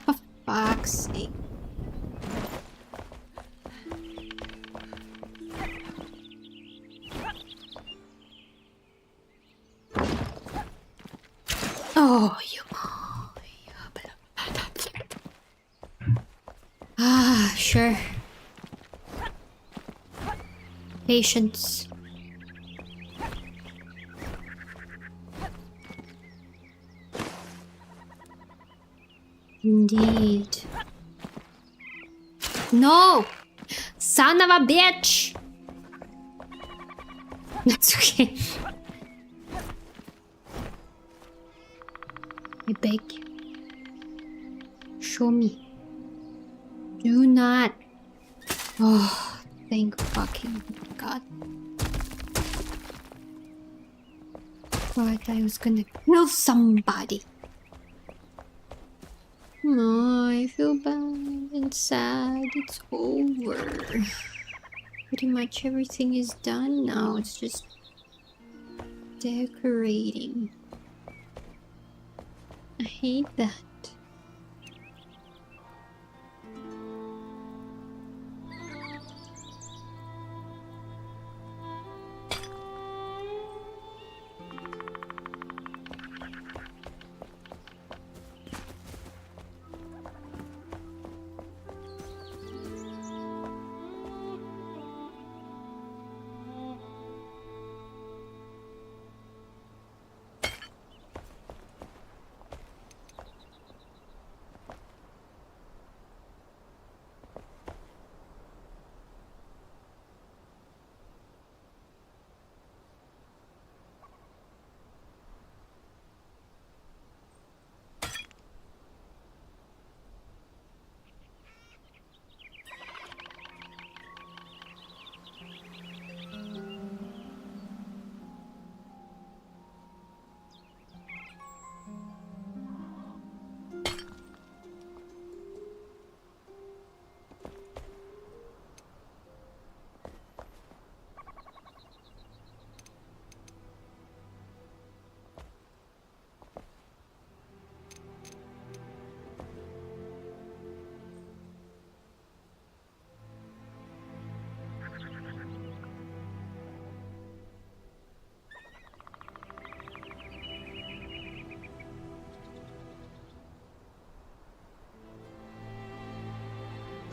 For fuck's sake. Oh, you. Ah, sure. Patience. Indeed. No! Son of a bitch! That's okay. I beg you. Show me. Do not. Oh, thank fucking God. Thought I was gonna kill somebody. No, I feel bad and sad. It's over. Pretty much everything is done now. It's just decorating. I hate that.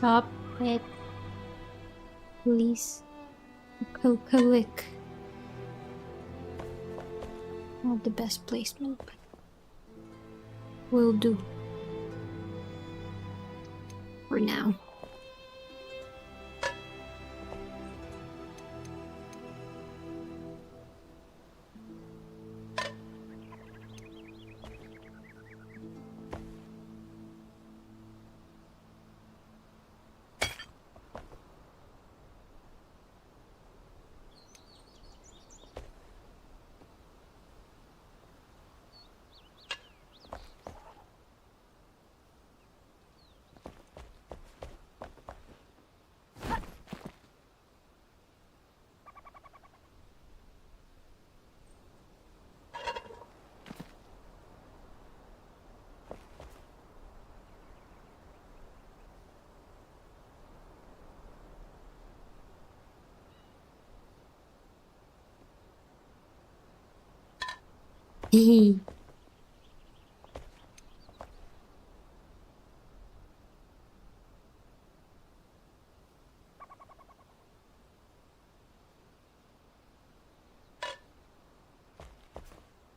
Stop it, please. Click. Not the best placement, but will do for now.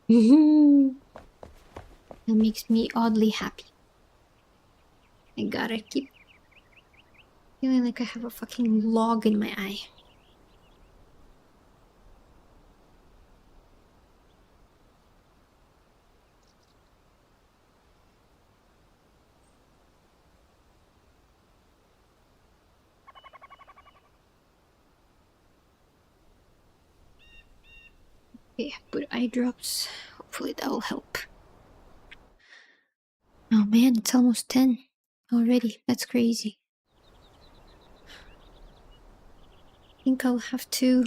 That makes me oddly happy. I gotta keep feeling like I have a fucking log in my eye. Okay, put eye drops. Hopefully that will help. Oh man, it's almost 10 already. That's crazy. I think I'll have to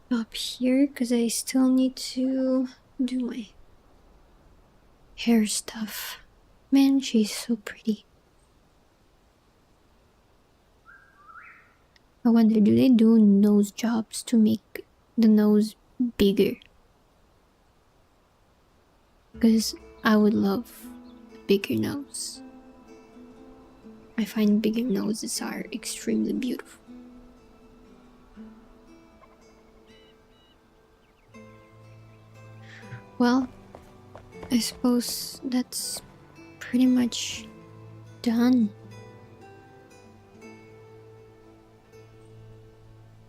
stop here because I still need to do my hair stuff. Man, she's so pretty. I wonder, do they do nose jobs to make the nose bigger? Because I would love a bigger nose. I find bigger noses are extremely beautiful. Well, I suppose that's pretty much done.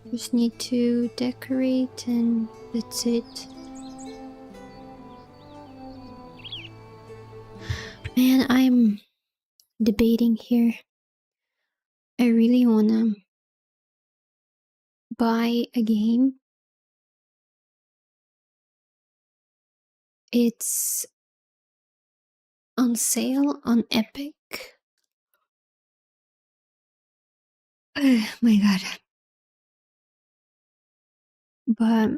Just need to decorate and that's it. Man, I'm debating here. I really wanna buy a game. It's on sale on Epic. Oh my god. But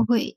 wait.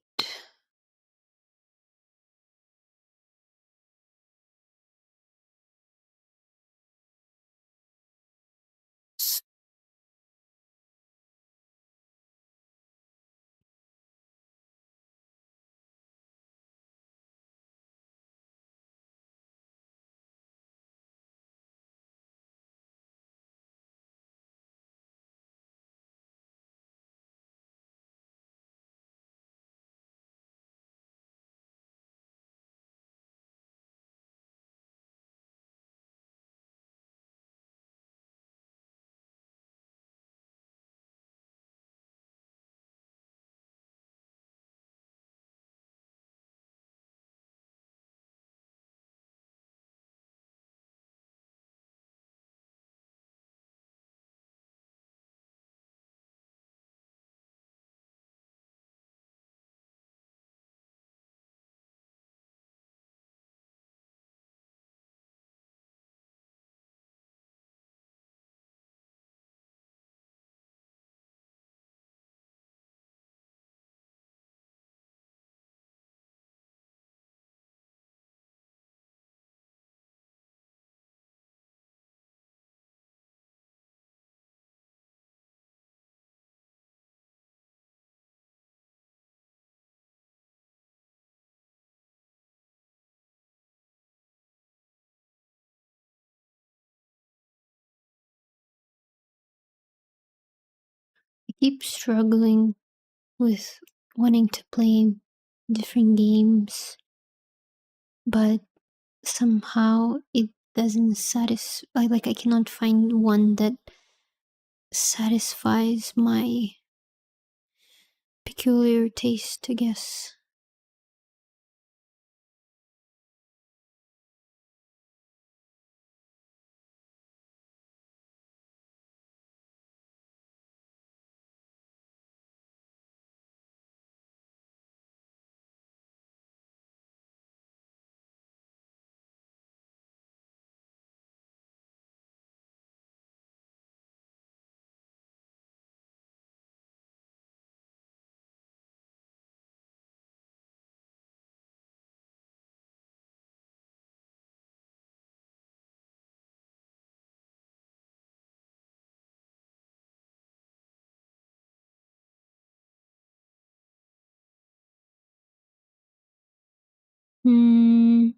keep struggling with wanting to play different games, but somehow it doesn't satisfy. Like, I cannot find one that satisfies my peculiar taste, I guess. Hmm.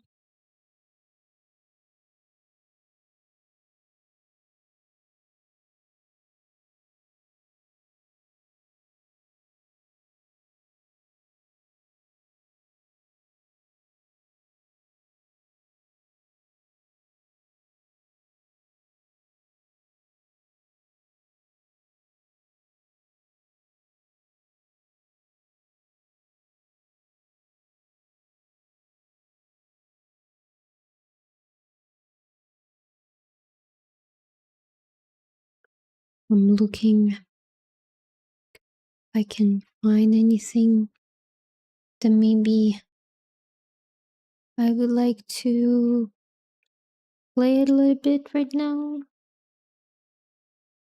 I'm looking if I can find anything that maybe I would like to play it a little bit right now.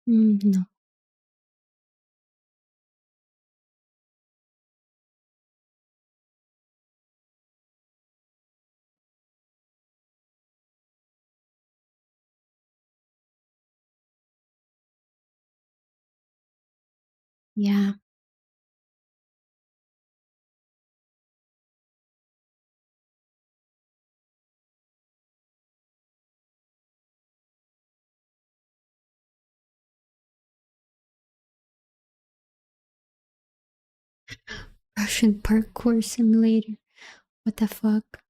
No. Yeah. Russian parkour simulator. What the fuck?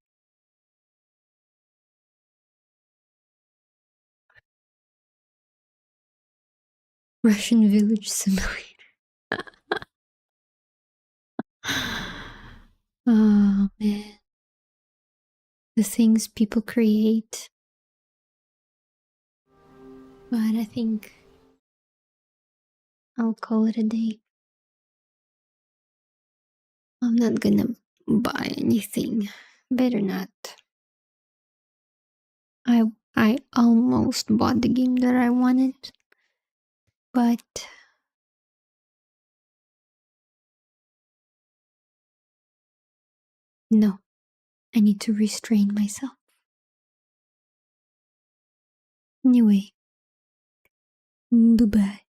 Russian village simulator. Oh man. The things people create. But I think I'll call it a day. I'm not gonna buy anything. Better not. I I almost bought the game that I wanted, but no. I need to restrain myself. Anyway, bye bye.